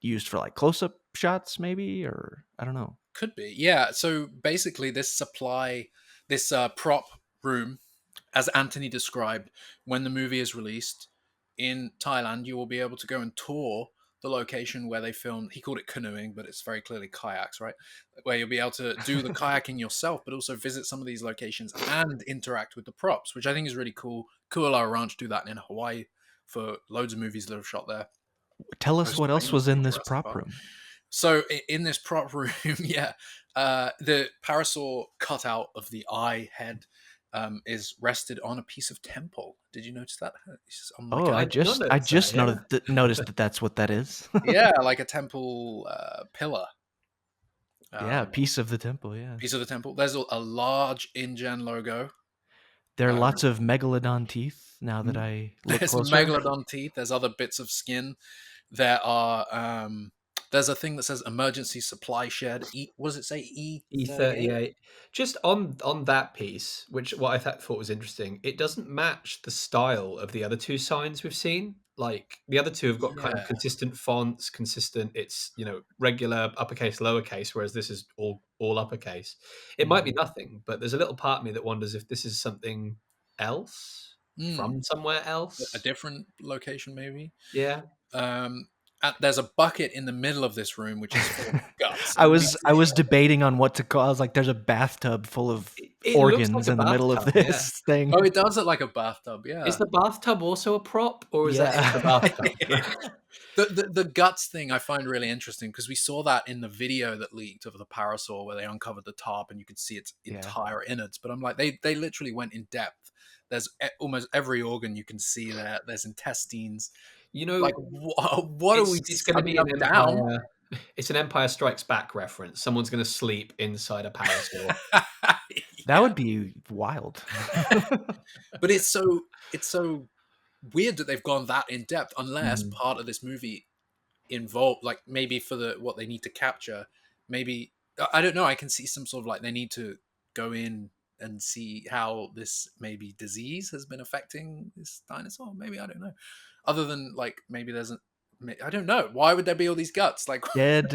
used for like close-up shots maybe, or I don't know. Could be, yeah. So basically, this prop room, as Anthony described, when the movie is released in Thailand, you will be able to go and tour the location where they filmed. He called it canoeing, but it's very clearly kayaks, right? Where you'll be able to do the kayaking yourself, but also visit some of these locations and interact with the props, which I think is really cool. Kuala Ranch do that in Hawaii for loads of movies that have shot there. Tell us Most what else was famously in this Jurassic prop Park. room. So in this prop room, yeah, the parasaur cutout of the eye head is rested on a piece of temple. Did you notice that? It's on like Oh, I I did not I notice just that. Yeah. noticed that that's what that is. yeah, like a temple pillar. Yeah, piece of the temple, yeah. Piece of the temple. There's a large InGen logo. There are lots of megalodon teeth now that I look There's closer. megalodon teeth. There's other bits of skin. There are there's a thing that says emergency supply shed. What does it say? E38? E38. Just on that piece, which what I thought was interesting, it doesn't match the style of the other two signs we've seen. Like the other two have got kind of Yeah. consistent fonts, consistent. It's regular uppercase, lowercase, whereas this is all uppercase. It might be nothing, but there's a little part of me that wonders if this is something else from somewhere A else. different location, maybe. Yeah. There's a bucket in the middle of this room which is full of guts. I was debating on what to call. I was like, "There's a bathtub full of It looks like organs a in the middle of bathtub, this thing." Oh, it does look like a bathtub. Yeah. Is the bathtub also a prop, or is that Yeah. just the bathtub? The guts thing I find really interesting because we saw that in the video that leaked of the parasaur where they uncovered the top and you could see its entire innards. But I'm like, they literally went in depth. There's almost every organ you can see there. There's intestines. Like, what are we? It's going to be an Empire. It's an Empire Strikes Back reference. Someone's going to sleep inside a parasaur. That would be wild. But it's so weird that they've gone that in depth, unless part of this movie involved, like maybe for what they need to capture, maybe I don't know. I can see some sort of like they need to go in and see how this maybe disease has been affecting this dinosaur. Maybe I don't know. Other than like maybe I don't know. Why would there be all these guts? Like dead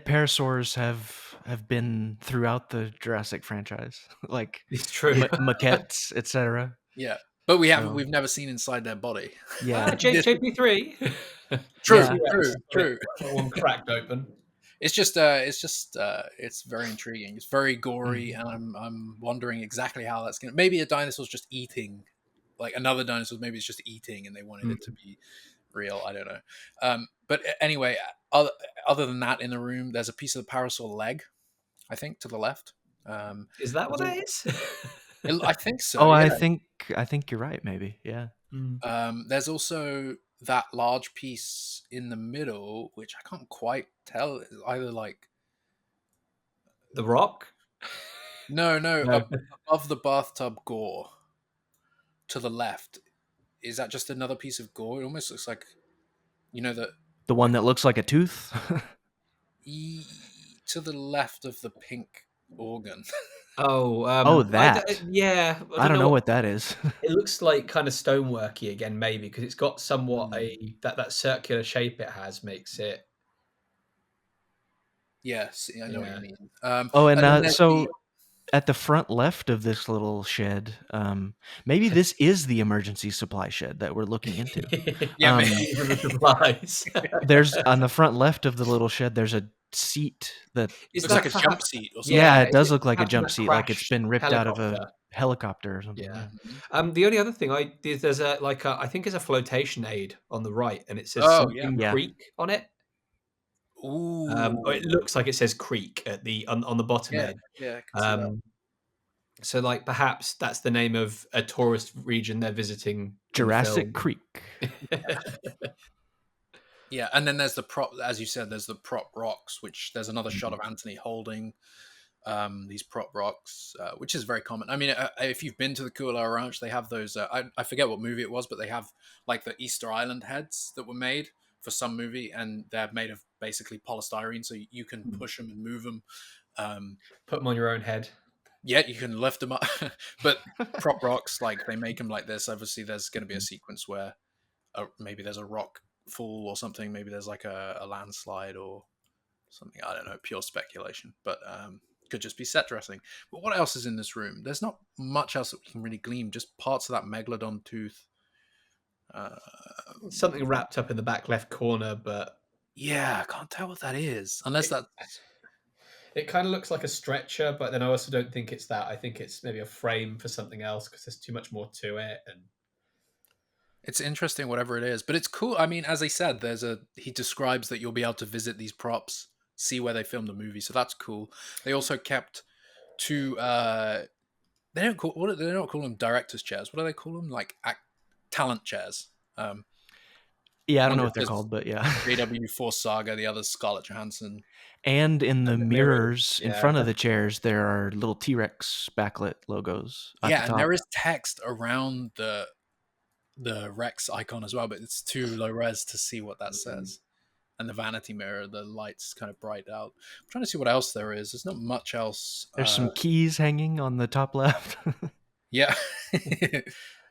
parasaurs have been throughout the Jurassic franchise, like it's true, maquettes, etc. Yeah, but we've never seen inside their body. Yeah, JP3. True. One cracked open. It's just it's very intriguing. It's very gory, and I'm wondering exactly how that's gonna. Maybe a dinosaur's just eating, like another dinosaur. Maybe it's just eating, and they wanted it to be real. I don't know. But anyway, other than that, in the room, there's a piece of the parasaur leg, I think, to the left. Is that what that is? I think so. Oh, yeah. I think you're right. Maybe, yeah. There's also that large piece in the middle, which I can't quite tell. Is either like the rock. No. Above the bathtub gore, to the left. Is that just another piece of gore? It almost looks like, the one that looks like a tooth. To the left of the pink organ. That. I don't know what that is. It looks like kind of stoneworky again, maybe because it's got somewhat that circular shape it has makes it. Yes, I know what you mean. And so at the front left of this little shed, maybe this is the emergency supply shed that we're looking into. Yeah, maybe the supplies. There's on the front left of the little shed. There's a seat that looks like a jump seat or something. Yeah, it does look like a jump seat, like it's been ripped out of a helicopter or something. Yeah. The only other thing there's I think it's a flotation aid on the right, and it says Creek on it. Ooh. It looks like it says Creek at on the bottom end. Yeah, I can see that. So like perhaps that's the name of a tourist region they're visiting. Jurassic Creek. Yeah, and then there's the prop, as you said, there's the prop rocks, which there's another shot of Anthony holding these prop rocks, which is very common. I mean, if you've been to the Kuala Ranch, they have those, I forget what movie it was, but they have like the Easter Island heads that were made for some movie, and they're made of basically polystyrene, so you can push them and move them. Put them on your own head. Yeah, you can lift them up. But prop rocks, like they make them like this. Obviously, there's going to be a sequence where maybe there's a rock fall or something. Maybe there's like a landslide or something. I don't know. Pure speculation, but could just be set dressing. But what else is in this room? There's not much else that we can really glean. Just parts of that megalodon tooth. Something wrapped up in the back left corner, but yeah, I can't tell what that is unless it kind of looks like a stretcher, but then I also don't think it's that. I think it's maybe a frame for something else because there's too much more to it. And it's interesting, whatever it is, but it's cool. I mean, as I said, he describes that you'll be able to visit these props, see where they filmed the movie, so that's cool. They also kept two. They don't call them directors' chairs. What do they call them? Like talent chairs. Yeah, I don't One know that what they're says called, but yeah. JW Force Saga, the other's Scarlett Johansson. And in the And the mirrors, mirrors in yeah. front of the chairs, there are little T-Rex backlit logos at the Yeah, and top. there is text around the Rex icon as well, but it's too low res to see what that says. And the vanity mirror, the light's kind of bright out. I'm trying to see what else there is. There's not much else. There's some keys hanging on the top left. Yeah.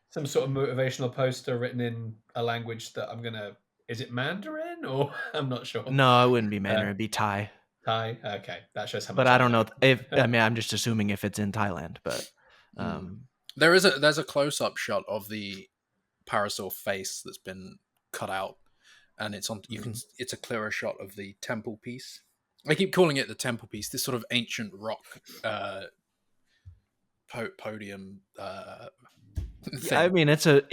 Some sort of motivational poster written in a language that I'm gonna. Is it Mandarin or I'm not sure. No, it wouldn't be Mandarin. It'd be Thai. Thai. Okay, that shows how But much I I don't know know. if I mean I'm just assuming if it's in Thailand. But There's a close up shot of the Parasaur face that's been cut out, and it's on. You can. It's a clearer shot of the temple piece. I keep calling it the temple piece. This sort of ancient rock podium thing. I mean it's a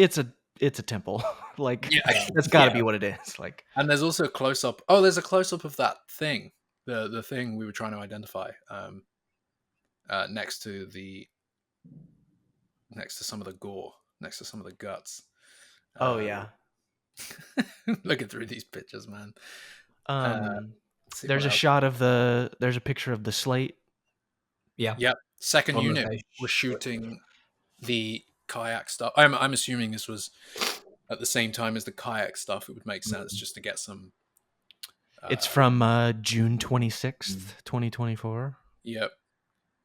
temple. Like that's got to be what it is. Like, and there's also a close up. Oh, there's a close up of that thing, the thing we were trying to identify, next to some of the gore, next to some of the guts. oh yeah. Looking through these pictures, man. There's a shot of there's a picture of the slate. Yeah. Yep. Second On the unit page. was shooting the kayak stuff. I'm assuming this was at the same time as the kayak stuff. It would make sense just to get some. It's from June 26th, 2024. Yep.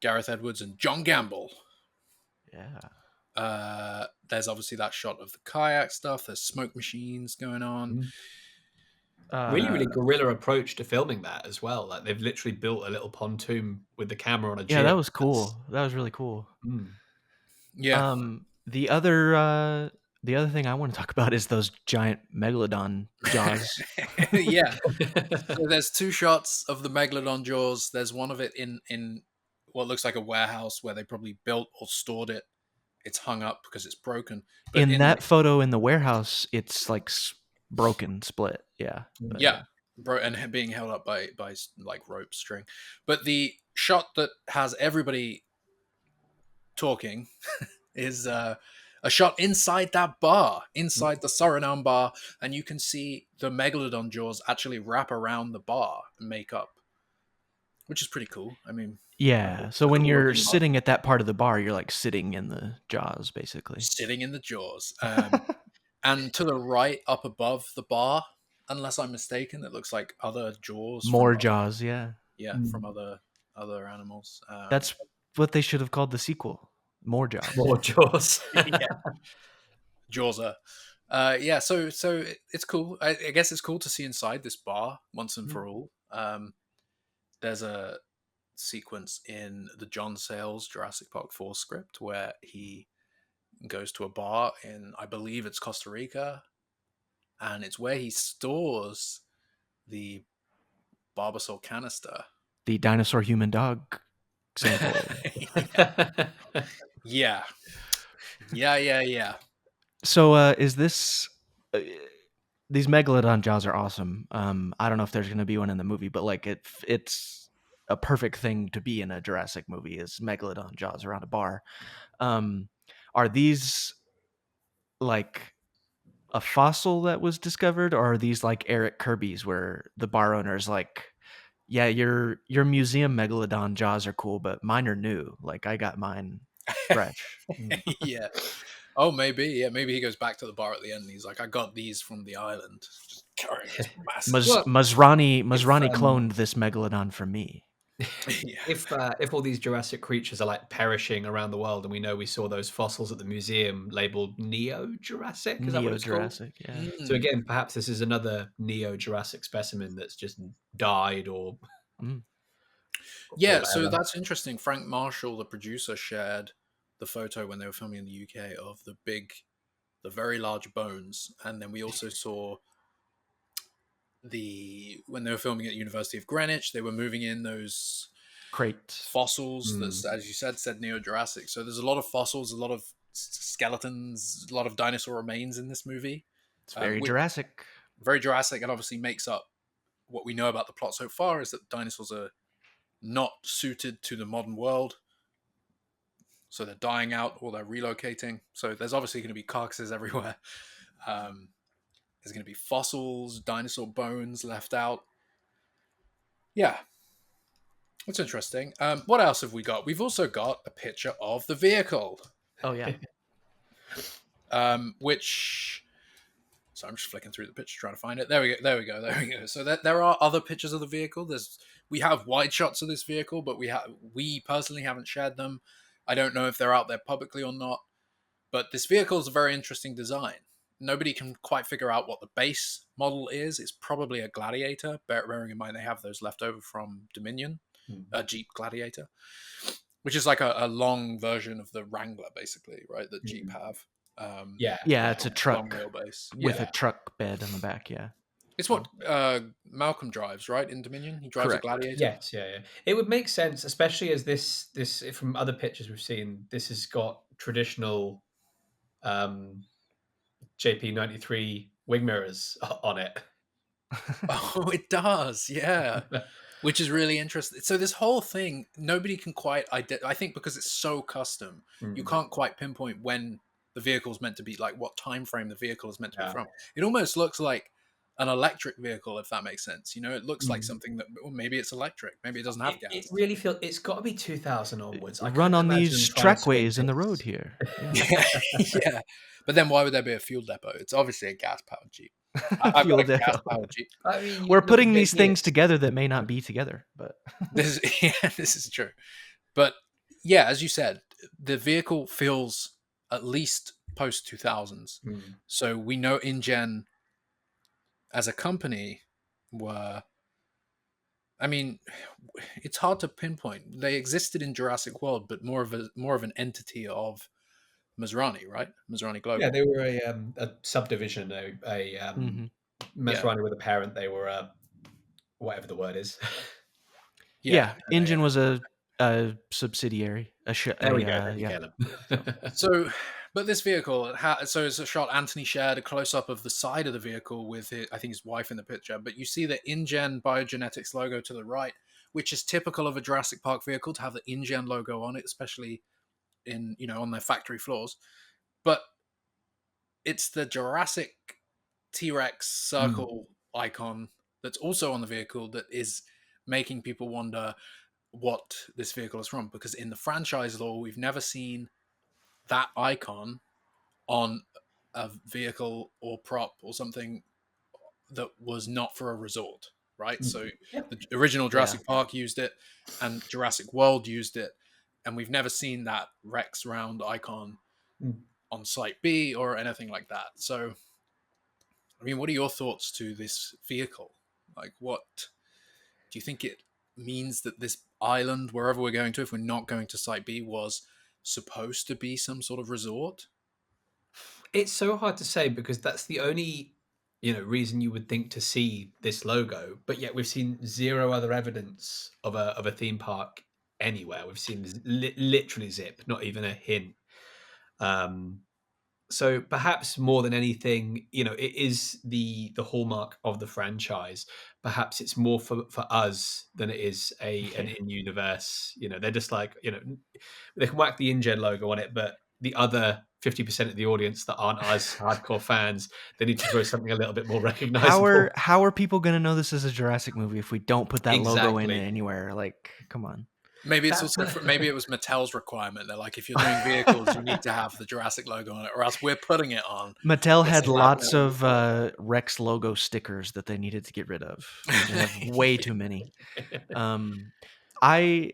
Gareth Edwards and John Gamble. Yeah. There's obviously that shot of the kayak stuff. There's smoke machines going on. Really guerrilla approach to filming that as well. Like they've literally built a little pontoon with the camera on a jib. Yeah, that was cool. That was really cool. Yeah. The other thing I want to talk about is those giant megalodon jaws. Yeah. So there's two shots of the megalodon jaws. There's one of it in what looks like a warehouse where they probably built or stored it. It's hung up because it's broken. But in that photo in the warehouse, it's like broken, split. Yeah. But, yeah. And being held up by like rope string. But the shot that has everybody talking is a shot inside that bar, inside the Suriname bar, and you can see the megalodon jaws actually wrap around the bar and make up, which is pretty cool. I mean, yeah. So when you're sitting at that part of the bar, you're like sitting in the jaws, basically. Sitting in the jaws. And to the right, up above the bar, unless I'm mistaken, it looks like other jaws. More jaws, yeah. Yeah, from other animals. That's what they should have called the sequel. More jaws. More jaws. Yeah. Jawser. Yeah, so it's cool. I guess it's cool to see inside this bar once and for all. There's a sequence in the John Sayles Jurassic Park 4 script where he goes to a bar in, I believe it's Costa Rica, and it's where he stores the Barbasol canister. The dinosaur human dog sample. Yeah. So is this these megalodon jaws are awesome. I don't know if there's going to be one in the movie, but like it's a perfect thing to be in a Jurassic movie is megalodon jaws around a bar. Are these like a fossil that was discovered, or are these like Eric Kirby's where the bar owner's like, yeah, your museum megalodon jaws are cool, but mine are new. Like I got mine fresh. Yeah. Oh, maybe. Yeah, maybe he goes back to the bar at the end and he's like, I got these from the island. Just carrying this massive. Mazrani cloned this megalodon for me. Yeah. If all these Jurassic creatures are like perishing around the world, and we know we saw those fossils at the museum labeled Neo-Jurassic, is that what it's called? Neo-Jurassic, yeah. So again, perhaps this is another Neo-Jurassic specimen that's just died or... Yeah, so that's interesting. Frank Marshall, the producer, shared the photo when they were filming in the UK of the very large bones, and then we also saw when they were filming at University of Greenwich, they were moving in those crates, fossils that, as you said Neo-Jurassic. So there's a lot of fossils, a lot of skeletons, a lot of dinosaur remains in this movie. It's very Jurassic. Very Jurassic, and obviously makes up what we know about the plot so far is that dinosaurs are not suited to the modern world. So they're dying out or they're relocating. So there's obviously going to be carcasses everywhere. There's going to be fossils, dinosaur bones left out. Yeah, that's interesting. What else have we got? We've also got a picture of the vehicle. Oh yeah. Which, so I'm just flicking through the picture trying to find it. There we go. So there are other pictures of the vehicle. We have wide shots of this vehicle, but we personally haven't shared them. I don't know if they're out there publicly or not. But this vehicle is a very interesting design. Nobody can quite figure out what the base model is. It's probably a Gladiator, bearing in mind they have those left over from Dominion, a Jeep Gladiator, which is like a long version of the Wrangler, basically, right? That Jeep have. Yeah, it's a truck long wheelbase with a truck bed on the back. Yeah, it's what Malcolm drives, right? In Dominion, he drives Correct. a Gladiator. Yes, yeah. It would make sense, especially as this from other pictures we've seen. This has got traditional JP93 wing mirrors on it. Oh, it does, yeah. Which is really interesting. So this whole thing, nobody can quite I think because it's so custom, you can't quite pinpoint when the vehicle's meant to be, like what time frame the vehicle is meant to be from. It almost looks like an electric vehicle, if that makes sense. You know, it looks like something that, well, maybe it's electric, maybe it doesn't have gas. It really feels it's got to be 2000 onwards. I Run on these trackways in the road here. Yeah. But then why would there be a fuel depot? It's obviously a gas-powered Jeep. I've got a gas-powered Jeep. I mean, we're putting these things together that may not be together, but this is true. But yeah, as you said, the vehicle feels at least post 2000s. So we know InGen as a company were, I mean, it's hard to pinpoint. They existed in Jurassic World, but more of an entity of Masrani, right? Masrani Global. Yeah, they were a subdivision, Masrani with a parent. They were whatever the word is. InGen was a subsidiary. There we go. So, but this vehicle, so it's a shot Anthony shared a close-up of the side of the vehicle with I think his wife in the picture, but you see the InGen Biogenetics logo to the right, which is typical of a Jurassic Park vehicle to have the InGen logo on it, especially in, on their factory floors. But it's the Jurassic T-Rex circle icon that's also on the vehicle that is making people wonder what this vehicle is from, because in the franchise lore we've never seen that icon on a vehicle or prop or something that was not for a resort, right? So the original Jurassic Park used it and Jurassic World used it, and we've never seen that Rex round icon on Site B or anything like that. So, I mean, what are your thoughts to this vehicle? Like, what do you think it means that this island, wherever we're going to, if we're not going to Site B, was supposed to be some sort of resort? It's so hard to say because that's the only reason you would think to see this logo, but yet we've seen zero other evidence of a theme park anywhere. We've seen literally zip, not even a hint. So perhaps more than anything, it is the hallmark of the franchise. Perhaps it's more for us than it is an in-universe. They're just like, they can whack the InGen logo on it, but the other 50% of the audience that aren't us hardcore fans, they need to throw something a little bit more recognizable. How are people going to know this is a Jurassic movie if we don't put that logo in it anywhere? Like, come on. Maybe it's also maybe it was Mattel's requirement. They're like, if you're doing vehicles, you need to have the Jurassic logo on it, or else we're putting it on. Mattel had lots of Rex logo stickers that they needed to get rid of. They have way too many. I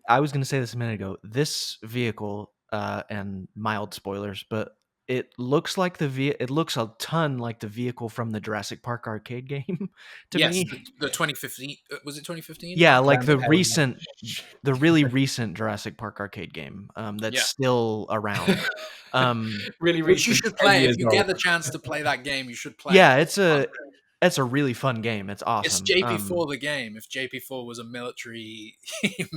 was going to say this a minute ago. This vehicle, and mild spoilers, but it looks like it looks a ton like the vehicle from the Jurassic Park arcade game to me. The 2015, was it 2015? Yeah, like the really recent Jurassic Park arcade game that's still around. Really, which you should play if you get the chance to play that game. You should play. Yeah, it's a really fun game. It's awesome. It's JP4 the game. If JP4 was a military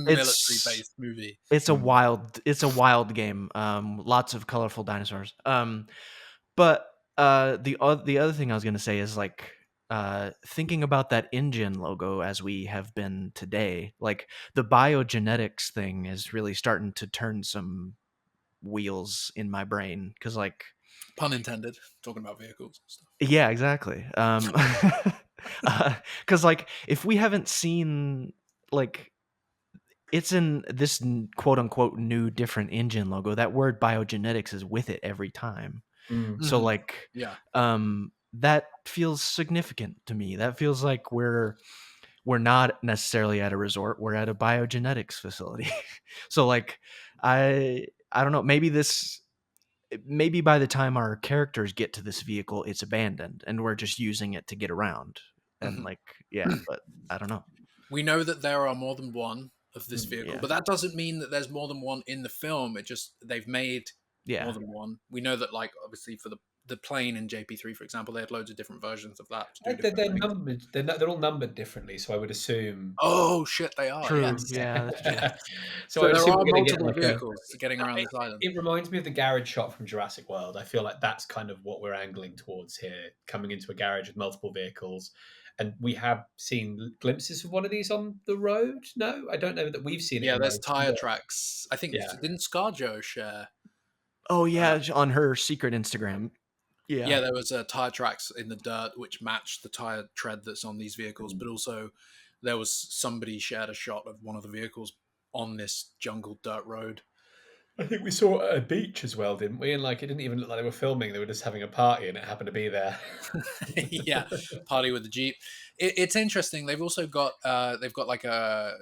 based movie, it's a wild game. Lots of colorful dinosaurs. But the other thing I was going to say is like thinking about that InGen logo as we have been today. Like the biogenetics thing is really starting to turn some wheels in my brain because like Pun intended. Talking about vehicles and stuff. Yeah, exactly. 'Cause, like, if we haven't seen, like, it's in this quote unquote new different engine logo. That word biogenetics is with it every time. Mm. So Mhm. like Yeah. that feels significant to me. That feels like we're not necessarily at a resort, we're at a biogenetics facility. So like I don't know, maybe by the time our characters get to this vehicle it's abandoned and we're just using it to get around. And Mhm. like yeah, but I don't know. We know that there are more than one of this Mm. vehicle, Yeah. but that doesn't mean that there's more than one in the film. It just they've made more Yeah. than one. We know that, like, obviously for the plane in JP3, for example, they had loads of different versions of that to do They're, different they're things. numbered. They're all numbered differently, so I would assume. Oh shit, they are. True. Yes. Yeah, that's true. So I So would there assume are we're going to get multiple like a. vehicles getting around It, this island. it reminds me of the garage shot from Jurassic World. I feel like that's kind of what we're angling towards here, coming into a garage with multiple vehicles. And we have seen glimpses of one of these on the road. No, I don't know that we've seen it Yeah, in there's motion. tire But tracks. I think yeah, didn't ScarJo share? Oh Uh, yeah, on her secret Instagram. yeah, Yeah. there was tire tracks in the dirt which matched the tire tread that's on these vehicles, but Mm. also there was somebody shared a shot of one of the vehicles on this jungle dirt road. I think we saw it at a beach as well, didn't we? And like, it didn't even look like they were filming; they were just having a party, and it happened to be there. Yeah, party with the Jeep. It's interesting. They've got like a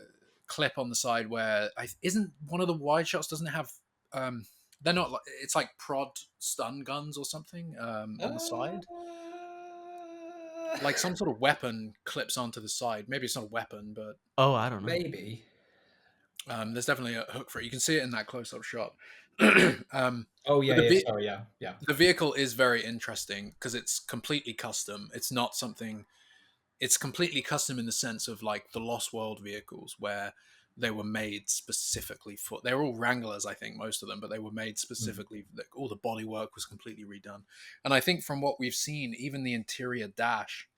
clip on the side where isn't one of the wide shots doesn't it have um they're not like it's like prod stun guns or something on the side, like some sort of weapon clips onto the side. Maybe it's not a weapon, but Oh, I don't know. Maybe. there's definitely a hook for it. You can see it in that close-up shot. Oh But yeah, yeah. Sorry, yeah, yeah. the vehicle is very interesting because it's completely custom. It's not something. It's completely custom in the sense of like the Lost World vehicles, where they were made specifically for. They were all Wranglers, I think, most of them, but they were made Mm. specifically. All the body work was completely redone, and I think from what we've seen, even the interior dash,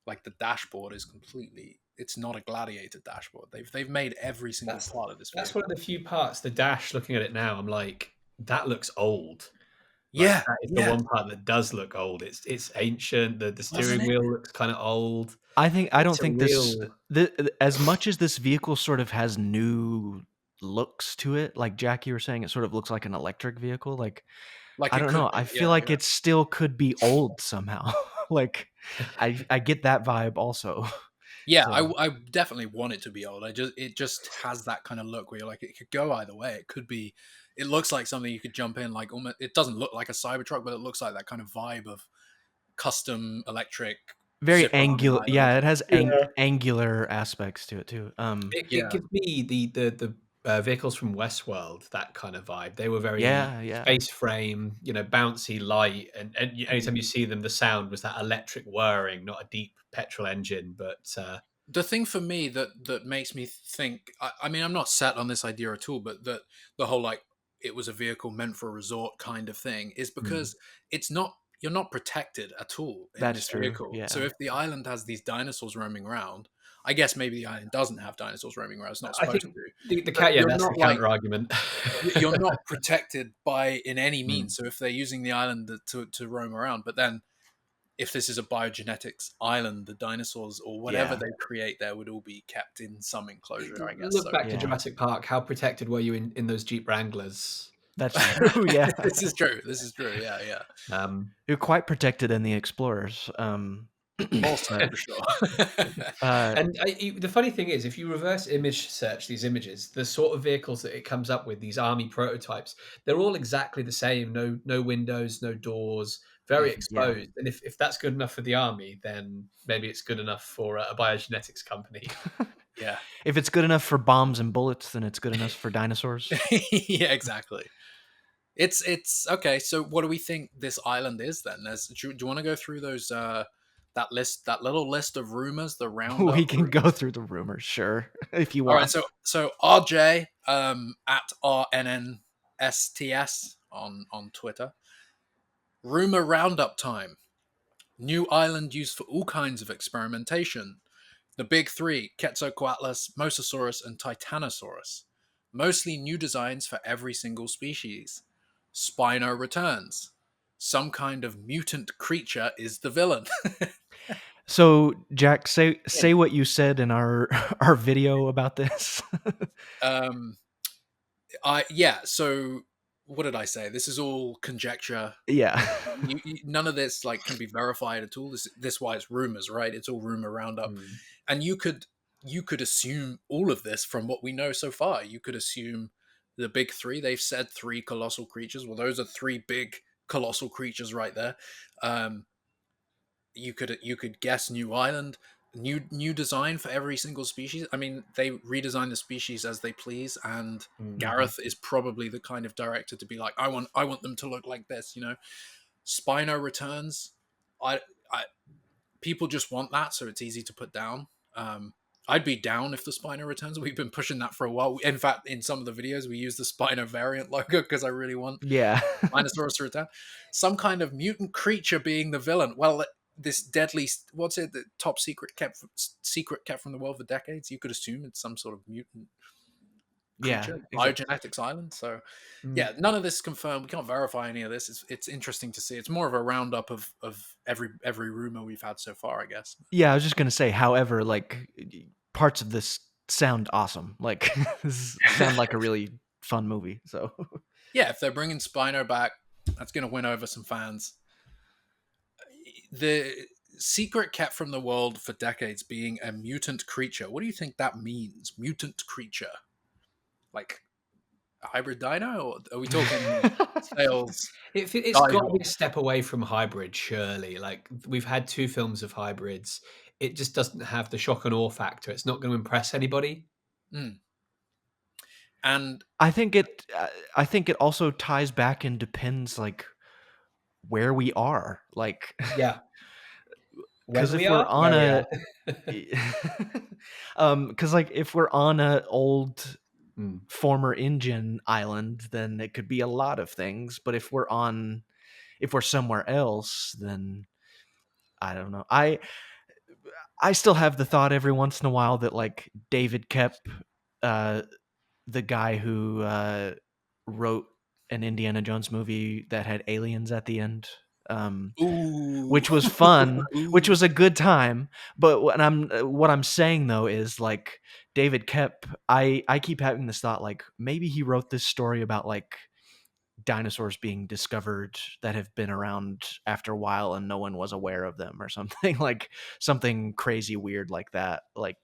like the dashboard, is completely. It's not a Gladiator dashboard. They've made every single That's part of this that's one vehicle. of the few parts. The dash. Looking at it now, I'm like, that looks old. Like Yeah, that is the yeah, one part that does look old. It's ancient. The wasn't steering it? wheel looks kind of old. I don't It's a think this real. as much as this vehicle sort of has new looks to it, like Jackie you were saying, it sort of looks like an electric vehicle. Like Like I it don't could know. be. I feel Yeah, like yeah. it still could be old somehow. Like I get that vibe also. Yeah, So I definitely want it to be old. It just has that kind of look where you're like it could go either way. It could be. It looks like something you could jump in like almost. It doesn't look like a Cybertruck, but it looks like that kind of vibe of custom electric very zip around an angular. island. Yeah, it has Yeah. angular aspects to it too. It Yeah, gives me the vehicles from Westworld that kind of vibe. They were very Yeah, yeah. space frame, bouncy, light, and anytime you see them, the sound was that electric whirring, not a deep petrol engine. But the thing for me that makes me think. I mean, I'm not set on this idea at all, but that the whole like it was a vehicle meant for a resort kind of thing is mm, because it's not. You're not protected at all in That's this true. vehicle. So Yeah. if the island has these dinosaurs roaming around, I guess maybe the island doesn't have dinosaurs roaming around. It's not I supposed think to. the But cat, yeah, you're that's the not like counter argument. you're not protected by in any Mm. means. So if they're using the island to roam around, but then if this is a biogenetics island, the dinosaurs or whatever Yeah. they create there would all be kept in some enclosure, I guess. Look So back to Yeah. Jurassic Park. How protected were you in those Jeep Wranglers? That's true. Yeah. this is true. This is true. Yeah, yeah. Um, You're quite protected in the Explorers. Also But for sure. And the funny thing is, if you reverse image search these images, the sort of vehicles that it comes up with, these army prototypes, they're all exactly the same. No windows, no doors, very yeah. exposed. And if that's good enough for the army, then maybe it's good enough for a biogenetics company. yeah. If it's good enough for bombs and bullets, then it's good enough for dinosaurs. Yeah, exactly. It's okay. So, what do we think this island is then? Do you want to go through those that list, that little list of rumors, the We roundup can go rumors? through the rumors, sure, if you All right. want. So RJ at RNNSTS on Twitter. Rumor roundup time. New island used for all kinds of experimentation. The big three: Quetzalcoatlus, Mosasaurus, and Titanosaurus. Mostly new designs for every single species. Spino returns. some kind of mutant creature is the villain. So, Jack, say Yeah. what you said in our our video about this. um, so what did I say? This is all conjecture. Yeah. None of this like can be verified at all. This why it's rumors, right? It's all rumor roundup, Mm. and you could assume all of this from what we know so far. You could assume the big three. They've said three colossal creatures. Well, those are three big colossal creatures right there. Um, you could guess new island, new design for every single species. I mean, they redesign the species as they please, and Mm-hmm. Gareth is probably the kind of director to be like, I want them to look like this. Spino returns. I, I People just want that, so it's easy to put down. I'd be down if the Spino returns. We've been pushing that for a while. In fact, in some of the videos, we use the Spino variant logo because I really want Yeah. Spinosaurus to return. Some kind of mutant creature being the villain. Well, this deadly, what's it? The top secret kept from the world for decades. You could assume it's some sort of mutant Yeah, creature, exactly. biogenetics island. So Mm. yeah, none of this is confirmed. We can't verify any of this. It's interesting to see. It's more of a roundup of every rumor we've had so far, I guess. Yeah, I was just gonna say, however, like parts of this sound awesome. Like sound like a really fun movie. So Yeah, if they're bringing Spino back, that's going to win over some fans. The secret kept from the world for decades being a mutant creature. What do you think that means? Mutant creature, like a hybrid dino, or are we talking sales It's got to die? be a step away from hybrid, surely. Like we've had two films of hybrids. It just doesn't have the shock and awe factor. It's not going to impress anybody. Mm. And I think it also ties back and depends like where we are. Like Yeah. cuz When we if we're are, on where we a are. cuz like if we're on a old Mm. former InGen island, then it could be a lot of things, but if we're somewhere else, then I don't know. I still have the thought every once in a while that like David Kep, uh, the guy who wrote an Indiana Jones movie that had aliens at the end, ooh, which was fun, which ooh, was a good time. But what I'm saying though is like David Kep. I keep having this thought like maybe he wrote this story about like dinosaurs being discovered that have been around after a while and no one was aware of them or something like something crazy weird like that, like,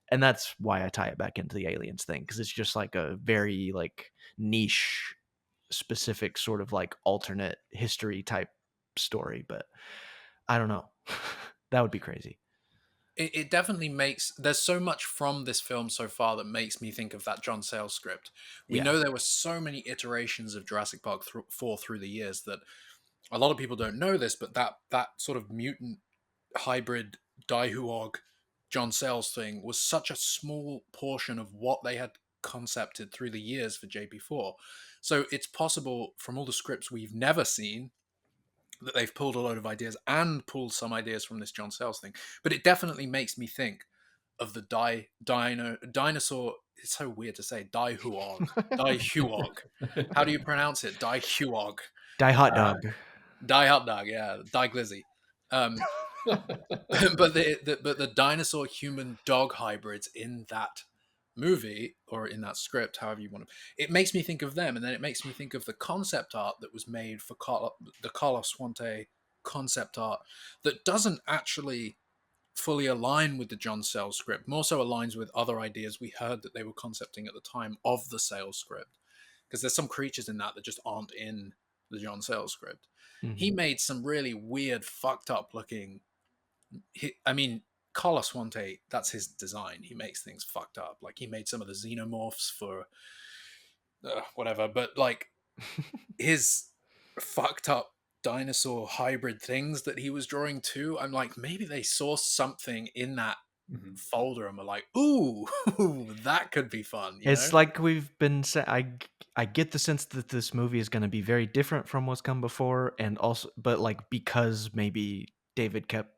and that's why I tie it back into the aliens thing, because it's just like a very like niche specific sort of like alternate history type story, but I don't know. That would be crazy. it definitely makes, there's so much from this film so far that makes me think of that John Sayles script. We Yeah. know there were so many iterations of Jurassic Park 4 through the years that a lot of people don't know this, but that sort of mutant hybrid Daihuog John Sayles thing was such a small portion of what they had concepted through the years for JP4. So it's possible from all the scripts we've never seen that they've pulled a load of ideas and pulled some ideas from this John Sayles thing. But it definitely makes me think of the dinosaur. It's so weird to say Daihuog. How do you pronounce it? Daihuog. Die hot dog. Die hot dog, yeah, die glizzy. Um, but the dinosaur human dog hybrids in that movie or in that script, however you want to, it makes me think of them, and then it makes me think of the concept art that was made for the Carlos Swante concept art that doesn't actually fully align with the John Sayles script, more so aligns with other ideas we heard that they were concepting at the time of the Sayles script, because there's some creatures in that just aren't in the John Sayles script. He Mhm. made some really weird, fucked up looking. I mean, Carlos Swante, that's his design. He makes things fucked up. Like he made some of the xenomorphs for whatever, but like his fucked up dinosaur hybrid things that he was drawing too. I'm like, maybe they saw something in that Mhm. folder and were like, ooh, that could be fun, you know? It's like we've been I get the sense that this movie is going to be very different from what's come before, and also but like because maybe David kept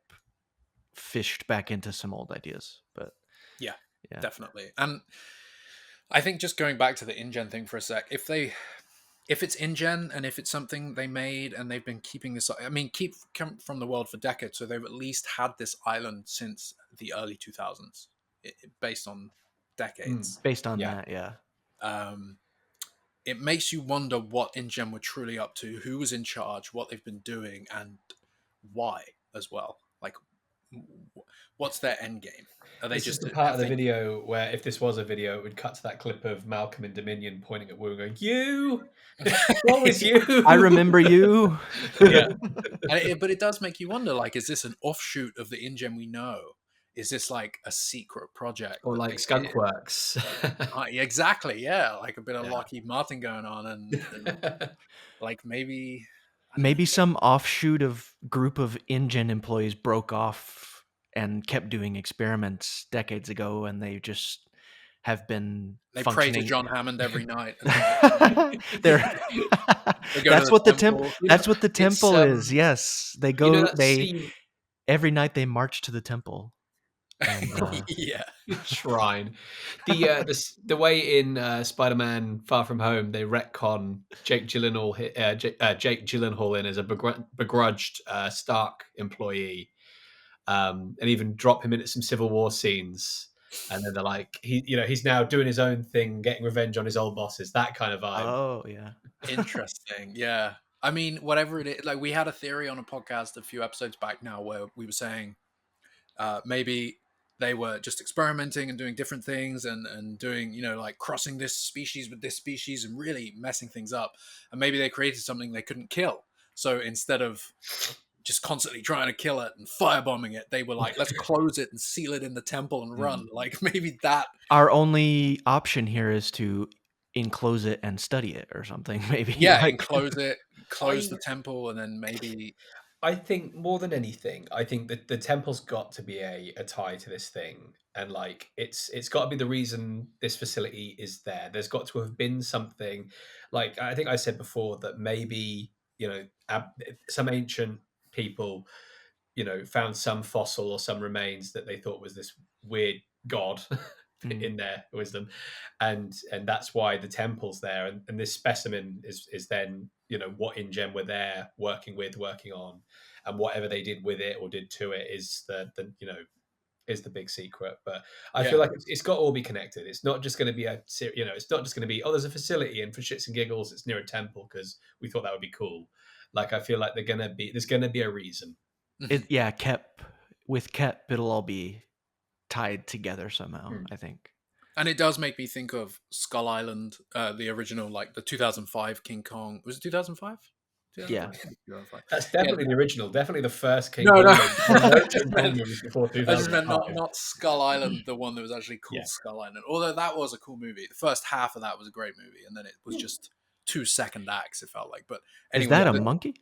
fished back into some old ideas. But Yeah, yeah. definitely. And I think just going back to the InGen thing for a sec, if they if it's InGen and if it's something they made and they've been keeping this, I mean, come from the world for decades, so they've at least had this island since the early 2000s, based on decades. Based on Yeah. that, yeah. It makes you wonder what InGen were truly up to, who was in charge, what they've been doing, and why as well. Like, what's their end game? Are they This just is the part of the video where, if this was a video, it would cut to that clip of Malcolm in Dominion pointing at Wu and going, "You, what was you? I remember you." Yeah, but it does make you wonder, like, is this an offshoot of the InGen we know? Is this like a secret project? or like Skunkworks? Exactly, yeah. Like a bit of Yeah. Lockheed Martin going on, and like maybe some offshoot of group of InGen employees broke off and kept doing experiments decades ago, and they just have been they pray to functioning. John Hammond every night. They're that's what the temple. That's what the temple is. Yes, they go. Every night they march to the temple. And, yeah, shrine. The way in Spider-Man: Far From Home they retcon Jake Gyllenhaal in as a begrudged Stark employee, and even drop him into some Civil War scenes. And then they're like, he's now doing his own thing, getting revenge on his old bosses. That kind of vibe. Oh yeah, interesting. Yeah, I mean, whatever it is, like we had a theory on a podcast a few episodes back now where we were saying maybe they were just experimenting and doing different things and doing, like crossing this species with this species and really messing things up. And maybe they created something they couldn't kill. So instead of just constantly trying to kill it and firebombing it, they were like, let's close it and seal it in the temple and run. Like maybe that. Our only option here is to enclose it and study it or something, maybe. Yeah, enclose it, close the temple, and then maybe... I think more than anything, I think that the temple's got to be a tie to this thing, and like it's got to be the reason this facility is there. There's got to have been something, like I think I said before that maybe some ancient people, found some fossil or some remains that they thought was this weird god in their wisdom, and that's why the temple's there, and this specimen is then what InGen were there working on, and whatever they did with it or did to it is the is the big secret. But I feel like it's got to all be connected. It's not just going to be it's not just going to be, there's a facility and for shits and giggles it's near a temple because we thought that would be cool. Like I feel like there's going to be a reason. Kep, it'll all be tied together somehow, I think. And it does make me think of Skull Island, the original, like the 2005 King Kong. Was it 2005? Yeah. That's definitely the original. Definitely the first King Kong. Before 2005. I just meant not Skull Island, the one that was actually called Skull Island. Although that was a cool movie. The first half of that was a great movie, and then it was just 2 second acts, it felt like. But anyway, is that a monkey?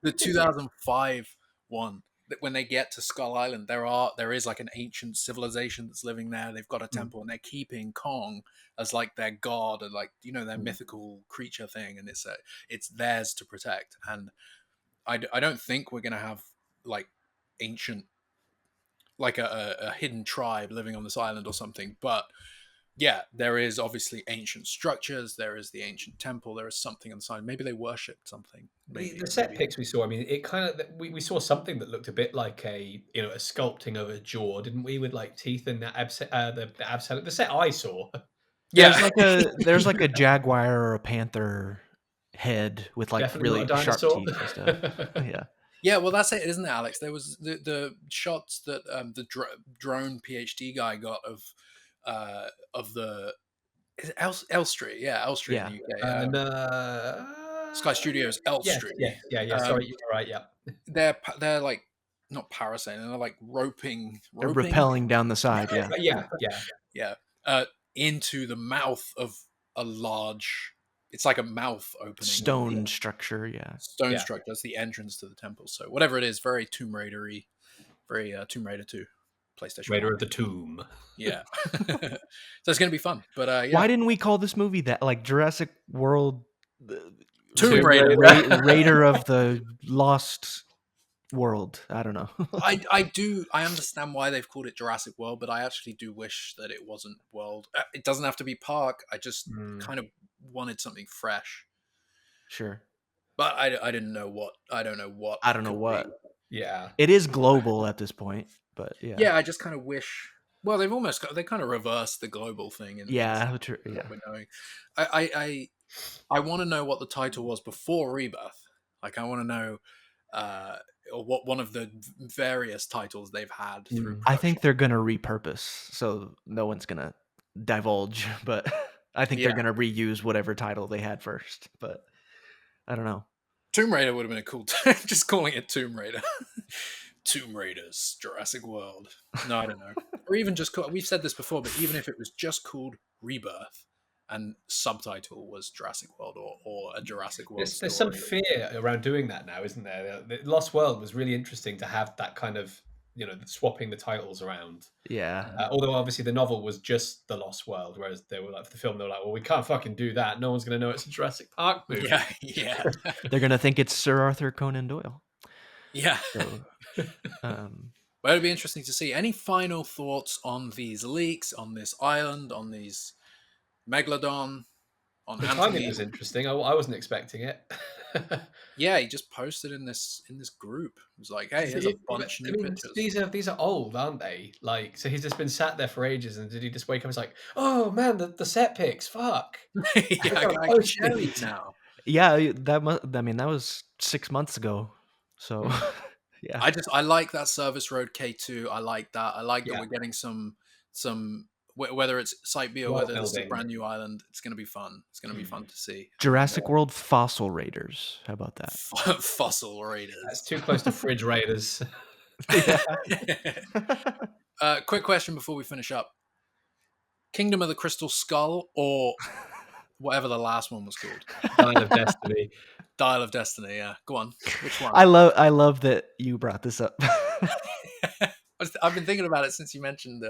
The 2005 one, when they get to Skull Island, there is like an ancient civilization that's living there. They've got a temple, and they're keeping Kong as like their god, and like their mythical creature thing, and it's theirs to protect. And I don't think we're gonna have like ancient, like a hidden tribe living on this island or something, but yeah, there is obviously ancient structures. There is the ancient temple. There is something inside. Maybe they worshipped something. The set pics we saw, I mean, it kind of we saw something that looked a bit like a sculpting of a jaw, didn't we? With like teeth and the absent. The set I saw. Yeah, there's like a jaguar or a panther head with like definitely really sharp teeth and stuff. Yeah. Yeah, well, that's it, isn't it, Alex? There was the shots that the drone PhD guy got of the Elstree, Elstree in the UK. Sky Studios, Elstree. Yeah. Sorry, you're right. Yeah, they're like not parasailing. They're like roping. They're rappelling down the side. Yeah. Into the mouth of a large. It's like a mouth opening. Stone structure. Yeah. Stone structure. That's the entrance to the temple. So whatever it is, very Tomb Raider-y, very Tomb Raider 2. PlayStation Raider 1. of the Tomb. Yeah. So it's going to be fun. But why didn't we call this movie that, like Jurassic World Tomb Raider? Raider of the Lost World? I don't know. I understand why they've called it Jurassic World, but I actually do wish that it wasn't World. It doesn't have to be Park. I just kind of wanted something fresh. Sure. But I don't know what I don't know could what. be. Yeah. It is global at this point, but yeah. Yeah, I just kind of wish. Well, they kind of reversed the global thing in Yeah, what yeah. we're knowing. I want to know what the title was before Rebirth. Like, I want to know or what one of the various titles they've had through I production. think they're gonna repurpose, so no one's gonna divulge. But I think they're gonna reuse whatever title they had first. But I don't know. Tomb Raider would have been a cool just calling it Tomb Raider. Tomb Raiders, Jurassic World. No, I don't know. Or even just we've said this before, but even if it was just called Rebirth and subtitle was Jurassic World or a Jurassic World There's some story. fear around doing that now, isn't there? The Lost World was really interesting to have that kind of, swapping the titles around. Yeah. Although obviously the novel was just The Lost World, whereas they were like, for the film, they were like, well, we can't fucking do that. No one's going to know it's a Jurassic Park movie. Yeah. They're gonna think it's Sir Arthur Conan Doyle. Yeah. So, but it'd be interesting to see. Any final thoughts on these leaks, on this island, on these Megalodon, on The Anthony? timing was interesting. I wasn't expecting it. Yeah, he just posted in this group. It was like, hey, here's a bunch of new pictures. These are old, aren't they? Like, so he's just been sat there for ages, and did he just wake up? It's like, oh man, the set pics, fuck. Yeah, I can share these now. Yeah, that was 6 months ago. So yeah. I like that Service Road K2. I like that. I like that Yeah. we're getting some whether it's Site B or World whether it's a building. brand new island. It's going to be fun. It's going to be fun to see. Jurassic World Fossil Raiders. How about that? Fossil Raiders. That's too close to Fridge Raiders. Quick question before we finish up. Kingdom of the Crystal Skull or whatever the last one was called? Dial of Destiny. Dial of Destiny, yeah. Go on. Which one? I love that you brought this up. I've been thinking about it since you mentioned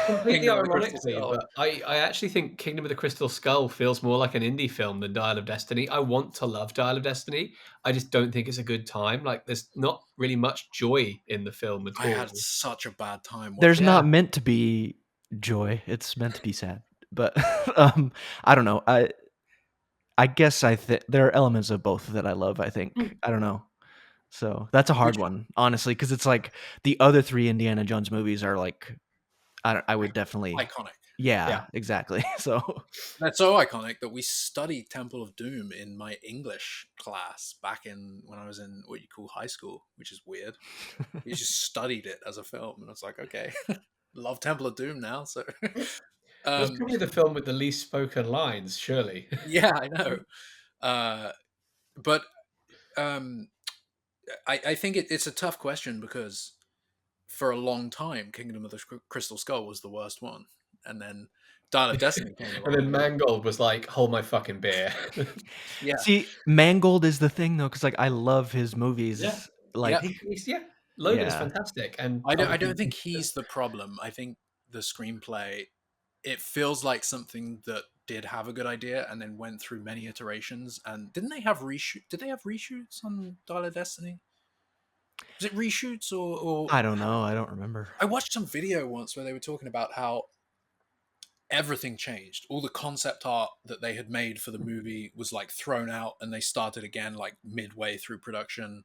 Completely Kingdom of the Crystal ironically, Skull. but I actually think Kingdom of the Crystal Skull feels more like an indie film than Dial of Destiny. I want to love Dial of Destiny. I just don't think it's a good time. Like, there's not really much joy in the film at all. I had such a bad time. There's not meant to be joy. It's meant to be sad. But I don't know. I guess there are elements of both that I love, I think. I don't know. So that's a hard one, honestly, because it's like the other 3 Indiana Jones movies are like, I would definitely iconic. Yeah, exactly. So that's so iconic that we studied Temple of Doom in my English class back when I was in what you call high school, which is weird. We just studied it as a film, and I was like, okay, love Temple of Doom now. So it's probably the film with the least spoken lines, surely. Yeah, I know. But I think it's a tough question because for a long time, Kingdom of the Crystal Skull was the worst one, and then Dial of Destiny came along. And then Mangold was like, hold my fucking beer. Yeah. See, Mangold is the thing though, because like I love his movies. Yeah. Like Logan is fantastic, and I don't think he's the problem. I think the screenplay, it feels like something that did have a good idea and then went through many iterations. And didn't they have reshoot? Did they have reshoots on Dial of Destiny? Was it reshoots or I don't know. I don't remember. I watched some video once where they were talking about how everything changed. All the concept art that they had made for the movie was like thrown out, and they started again like midway through production.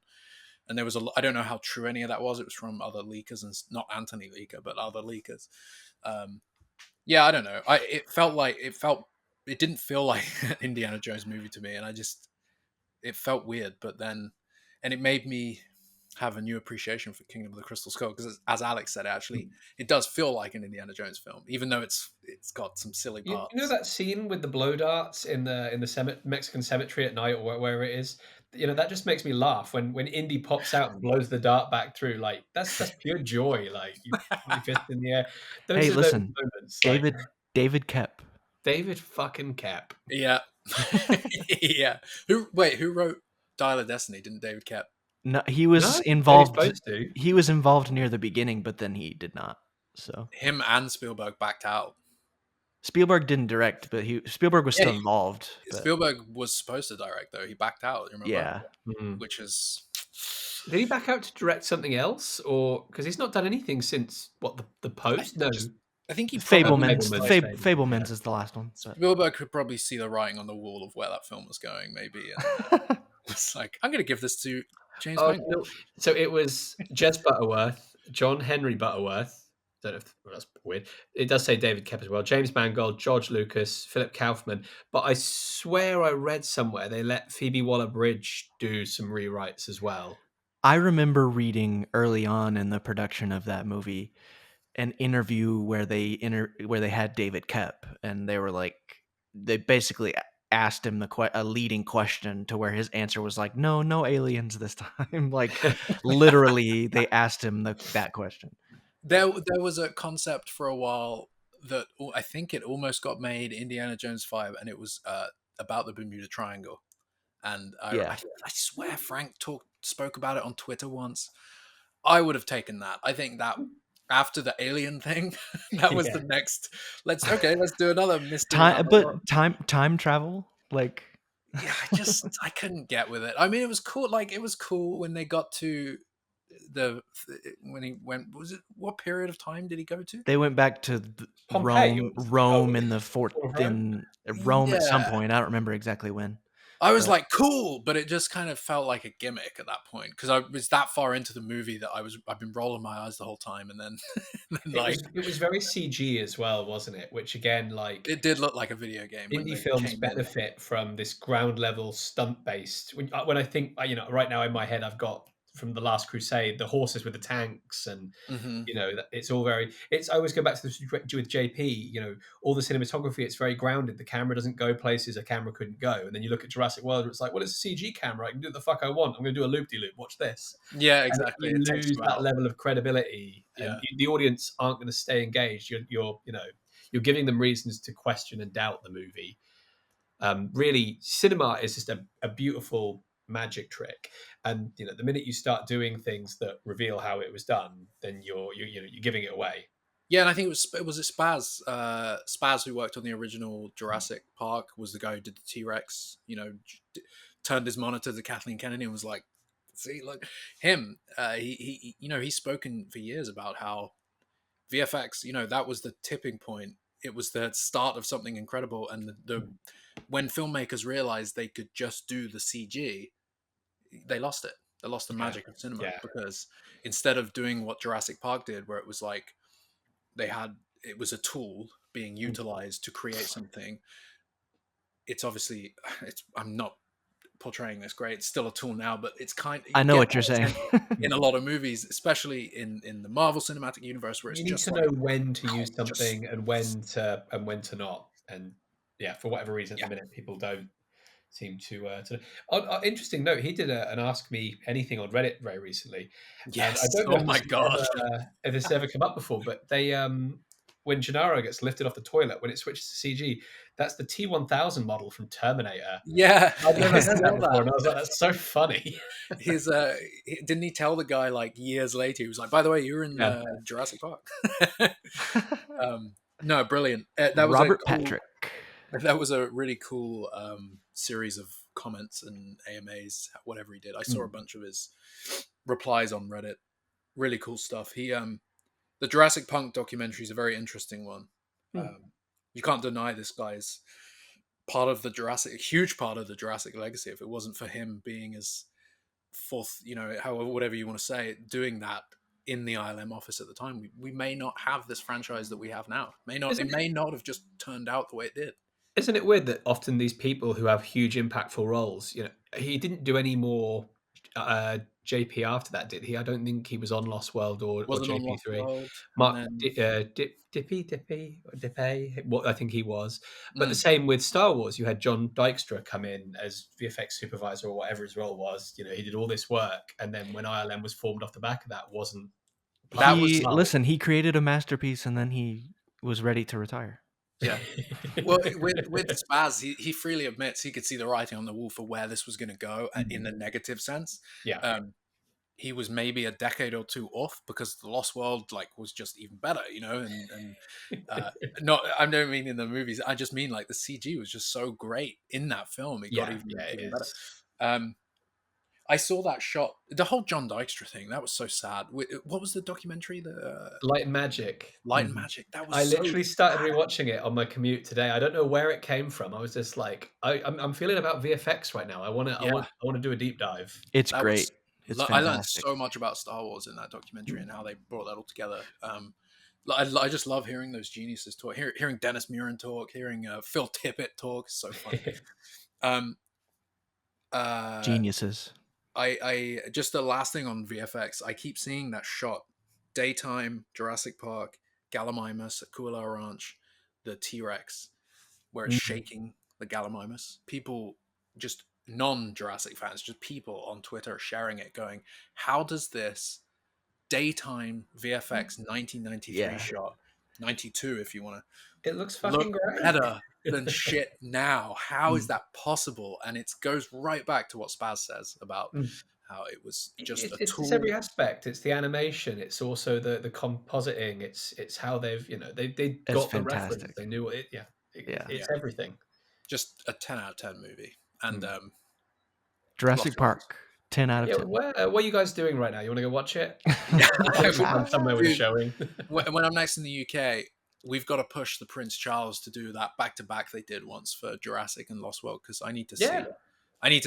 And there was I don't know how true any of that was. It was from other leakers, and not Anthony Leaker, but other leakers. Yeah, I don't know. It didn't feel like an Indiana Jones movie to me, and it felt weird. But then, and it made me have a new appreciation for Kingdom of the Crystal Skull, because as Alex said, actually, it does feel like an Indiana Jones film, even though it's got some silly parts. You know that scene with the blow darts in the Mexican cemetery at night, or wherever it is? You know, that just makes me laugh when Indy pops out and blows the dart back through. Like, that's pure joy. Like, you put your fist in the air. Hey, listen, moments, David Koepp. David fucking Koepp. Yeah. Yeah. Who wrote Dial of Destiny? Didn't David Koepp? No, he was involved. He's supposed to. He was involved near the beginning, but then he did not. So him and Spielberg backed out. Spielberg didn't direct, but Spielberg was still involved. Spielberg was supposed to direct, though. He backed out. Remember? Yeah. Which is. Did he back out to direct something else, or because he's not done anything since the Post? No, I think he probably Fableman's Fableman's like famous, Fableman's yeah. is the last one. But Spielberg could probably see the writing on the wall of where that film was going, maybe, and was like, "I'm going to give this to James Oh, Mangold." no. So it was Jez Butterworth, John Henry Butterworth. Don't know if well, that's weird. It does say David Kep as well. James Mangold, George Lucas, Philip Kaufman. But I swear I read somewhere they let Phoebe Waller-Bridge do some rewrites as well. I remember reading early on in the production of that movie an interview where they had David Kep, and they were like, they basically asked him a leading question to where his answer was like, no aliens this time. Like literally, they asked him that question. There was a concept for a while that I think it almost got made, Indiana Jones 5, and it was about the Bermuda Triangle. And Yeah. I swear Frank spoke about it on Twitter once. I would have taken that. I think that after the alien thing, that was the Yeah. next. Let's do another mystery. Time travel, like Yeah, I couldn't get with it. I mean, it was cool. Like it was cool when they got to when he went. Was it what period of time did he go to? they went back to Pompeii was Rome in the Fall of Rome. in Rome at some Yeah, point. I don't remember exactly when. I was But like, cool, but it just kind of felt like a gimmick at that point because I was that far into the movie that I've been rolling my eyes the whole time, and then, then like It was very CG as well, wasn't it? Which again, like it did look like a video game when indie they films came in. benefit from this ground level stunt based. When I think, right now in my head, I've got from the Last Crusade the horses with the tanks, and Hmm. it's all very. It's I always go back to this with JP. All the cinematography. It's very grounded. The camera doesn't go places a camera couldn't go. And then you look at Jurassic World, where it's like, well, it's a CG camera. I can do what the fuck I want. I'm going to do a loop de loop. Watch this. Yeah, And exactly. you It takes lose you that out. level of credibility, and Yeah. the audience aren't going to stay engaged. You're giving them reasons to question and doubt the movie. Really, cinema is just a beautiful magic trick, and the minute you start doing things that reveal how it was done, then you're giving it away. Yeah, and I think it was Spaz. Spaz, who worked on the original Jurassic Park, was the guy who did the T Rex. Turned his monitor to Kathleen Kennedy and was like, "See, look, him. He's spoken for years about how VFX. That was the tipping point. It was the start of something incredible, and the when filmmakers realized they could just do the CG, they lost it. They lost the Yeah, magic of cinema yeah. because instead of doing what Jurassic Park did, where it was like it was a tool being utilized to create something. It's obviously I'm not portraying this great. It's still a tool now, but it's I you know get what you're that saying. sense in a lot of movies, especially in the Marvel Cinematic Universe, where it's You need just to like, know when to oh, use something and when to not. And yeah, for whatever reason, at yeah, the minute, people don't seem to. Interesting note, he did an Ask Me Anything on Reddit very recently, and I yes, don't know oh my god, if this has ever come up before, but they when Gennaro gets lifted off the toilet when it switches to CG, that's the T1000 model from Terminator. yeah, I'd never I heard saw that before, and that. I was like, that's so funny. His didn't he tell the guy like years later? He was like, by the way, you were in Yeah. Jurassic Park. No, brilliant. That was a Robert cool. Patrick. That was a really cool series of comments and AMAs, whatever he did. I saw a bunch of his replies on Reddit. Really cool stuff. The Jurassic Punk documentary is a very interesting one. Hmm. You can't deny this guy's part of the Jurassic, a huge part of the Jurassic legacy. If it wasn't for him being as fourth, however, whatever you want to say, doing that in the ILM office at the time, we may not have this franchise that we have now. It Isn't may not have just turned out the way it did. Isn't it weird that often these people who have huge impactful roles, he didn't do any more JP after that, did he? I don't think he was on Lost World or Wasn't on Lost JP3. World, and Mark then Dippy, what I think he was. But the mm, same with Star Wars. You had John Dykstra come in as VFX supervisor or whatever his role was. He did all this work, and then when ILM was formed off the back of that, wasn't part that of the was result. He created a masterpiece and then he was ready to retire. yeah. Well, with Spaz, he freely admits he could see the writing on the wall for where this was going to go in the negative sense. Yeah. He was maybe a decade or two off because the Lost World was just even better, and not I don't mean in the movies. I just mean like the CG was just so great in that film. It got Yeah, even yeah, it even better. is. I saw that shot. The whole John Dykstra thing, that was so sad. What was the documentary? The Light and Magic. Light and Magic. That was I so literally started sad. rewatching it on my commute today. I don't know where it came from. I was just like, I'm feeling about VFX right now. I want to do a deep dive. It's That great. was. It's I learned fantastic. so much about Star Wars in that documentary and how they brought that all together. I just love hearing those geniuses talk. Hearing Dennis Muren talk. Hearing Phil Tippett talk is so funny. Um, Geniuses. I just the last thing on VFX. I keep seeing that shot. Daytime, Jurassic Park, Gallimimus at Kula Ranch, the T-Rex, where it's shaking the Gallimimus. People, just non-Jurassic fans, just people on Twitter sharing it, going, "How does this daytime VFX 1993 shot, 92 if you want It looks to, look fucking great. better than shit now? How is that possible?" And it goes right back to what Spaz says about how it was just a tool. It's every aspect. It's the animation. It's also the compositing. It's how they've they got the reference. fantastic. They knew it. It's everything. Just a 10 out of 10 movie. And Jurassic Park, 10 out of 10. What are you guys doing right now? You want to go watch it? I'm somewhere with a showing. When I'm next in the UK, we've got to push the Prince Charles to do that back-to-back they did once for Jurassic and Lost World, because I need to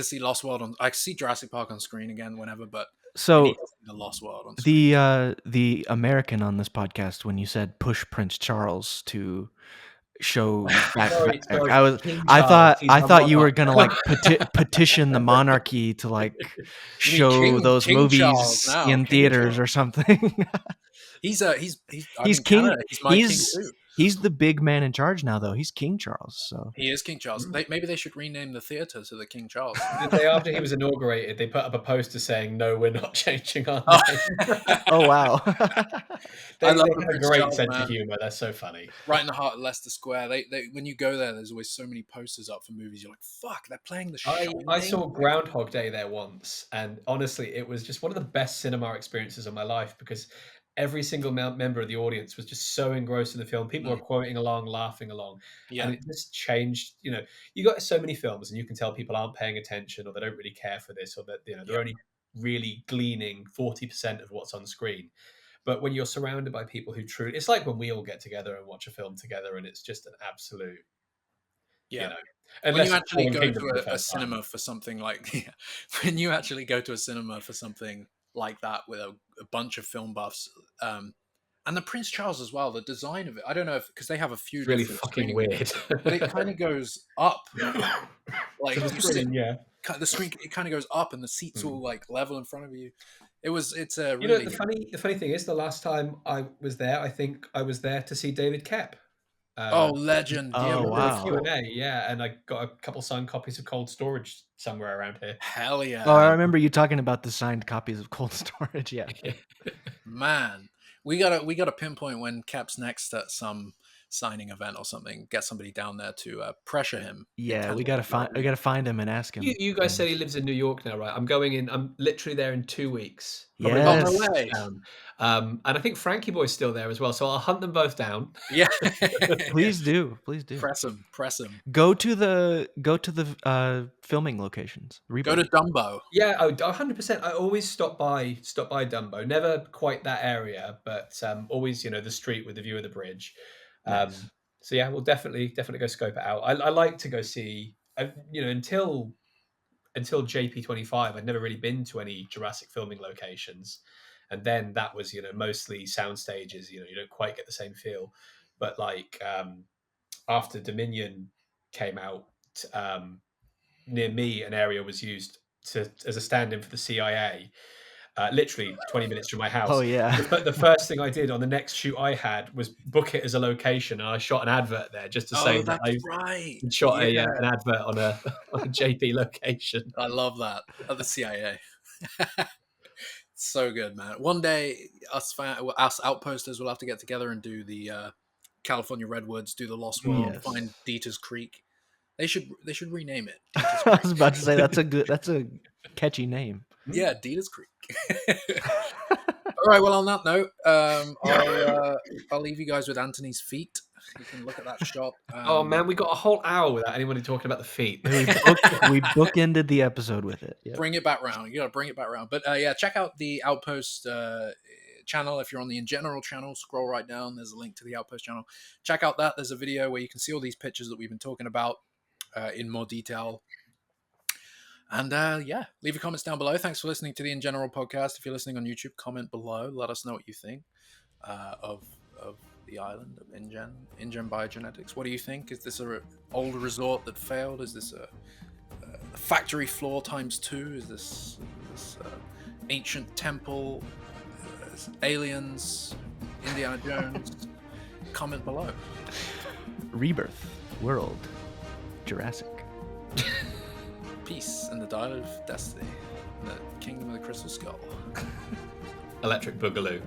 see Lost World I see Jurassic Park on screen again whenever, but I need to see the Lost World on screen. The American on this podcast, when you said push Prince Charles to show Sorry, I thought you were gonna like petition the monarchy to like show those King movies now, in theaters or something. He's He's king. Canada. He's my king too. He's the big man in charge now, though. He's King Charles. So he is King Charles. Maybe they should rename the theater to the King Charles. The day after he was inaugurated, they put up a poster saying, "No, we're not changing our name." Oh wow! They I love have a great sense of humor. They're so funny. Right in the heart of Leicester Square. They when you go there, there's always so many posters up for movies. You're like, fuck, they're playing the show. I saw Groundhog Day there once, and honestly, it was just one of the best cinema experiences of my life, because every single member of the audience was just so engrossed in the film. People were quoting along, laughing along. And it just changed. You got so many films and you can tell people aren't paying attention, or they don't really care for this, or that they're only really gleaning 40% of what's on screen. But when you're surrounded by people who truly, it's like when we all get together and watch a film together, and it's just an absolute, when you actually go to a cinema for something like, when you actually go to a cinema for something like that with a bunch of film buffs, and the Prince Charles as well, the design of it, I don't know if, because they have a few really fucking weird, but it kind of goes up, like the screen, the screen, it kind of goes up, and the seats all like level in front of you. It's a really, the funny thing is, the last time I was there, I think I was there to see David Koepp. Legend! Wow! Q&A, and I got a couple signed copies of Cold Storage somewhere around here. Hell yeah! Oh, I remember you talking about the signed copies of Cold Storage. Yeah, man, we gotta pinpoint when Koepp's next at some signing event or something. Get somebody down there to pressure him. Yeah, we gotta find him and ask him. You guys said he lives in New York now, right? I'm literally there in 2 weeks. Yes. On my way. And I think Frankie Boy's still there as well, so I'll hunt them both down. Yeah, please do. Press him. Go to the filming locations. Go to Dumbo. Yeah, 100%. I always stop by Dumbo. Never quite that area, but always the street with the view of the bridge. Nice. So yeah, we'll definitely go scope it out. I like to go see. Until JP25, I'd never really been to any Jurassic filming locations, and then that was mostly sound stages. You don't quite get the same feel, but like after Dominion came out, near me, an area was used as a stand-in for the CIA. Literally 20 minutes from my house. Oh yeah. The first thing I did on the next shoot I had was book it as a location, and I shot an advert there just to say that I shot an advert on a JP location. I love that. At the CIA. So good, man. One day, us outposters will have to get together and do the California Redwoods, do the Lost World, find Dieter's Creek. They should rename it. I was about to say that's a catchy name. Yeah, Dieter's Creek. All right. Well, on that note, I'll leave you guys with Anthony's feet, You can look at that shot. Oh man, we got a whole hour without anybody talking about the feet. We bookended the episode with it. Yep. Bring it back round. You got to bring it back round. But yeah, check out the Outpost channel. If you're on the InGeneral channel, scroll right down. There's a link to the Outpost channel. Check out that. There's a video where you can see all these pictures that we've been talking about in more detail. And yeah, leave your comments down below. Thanks for listening to the InGeneral podcast. If you're listening on YouTube, comment below. Let us know what you think of the island of InGen Biogenetics. What do you think? Is this an old resort that failed? Is this a factory floor ×2? Is this ancient temple? Aliens? Indiana Jones? Comment below. Rebirth, world, Jurassic. Peace and the Dial of Destiny. The Kingdom of the Crystal Skull. Electric Boogaloo.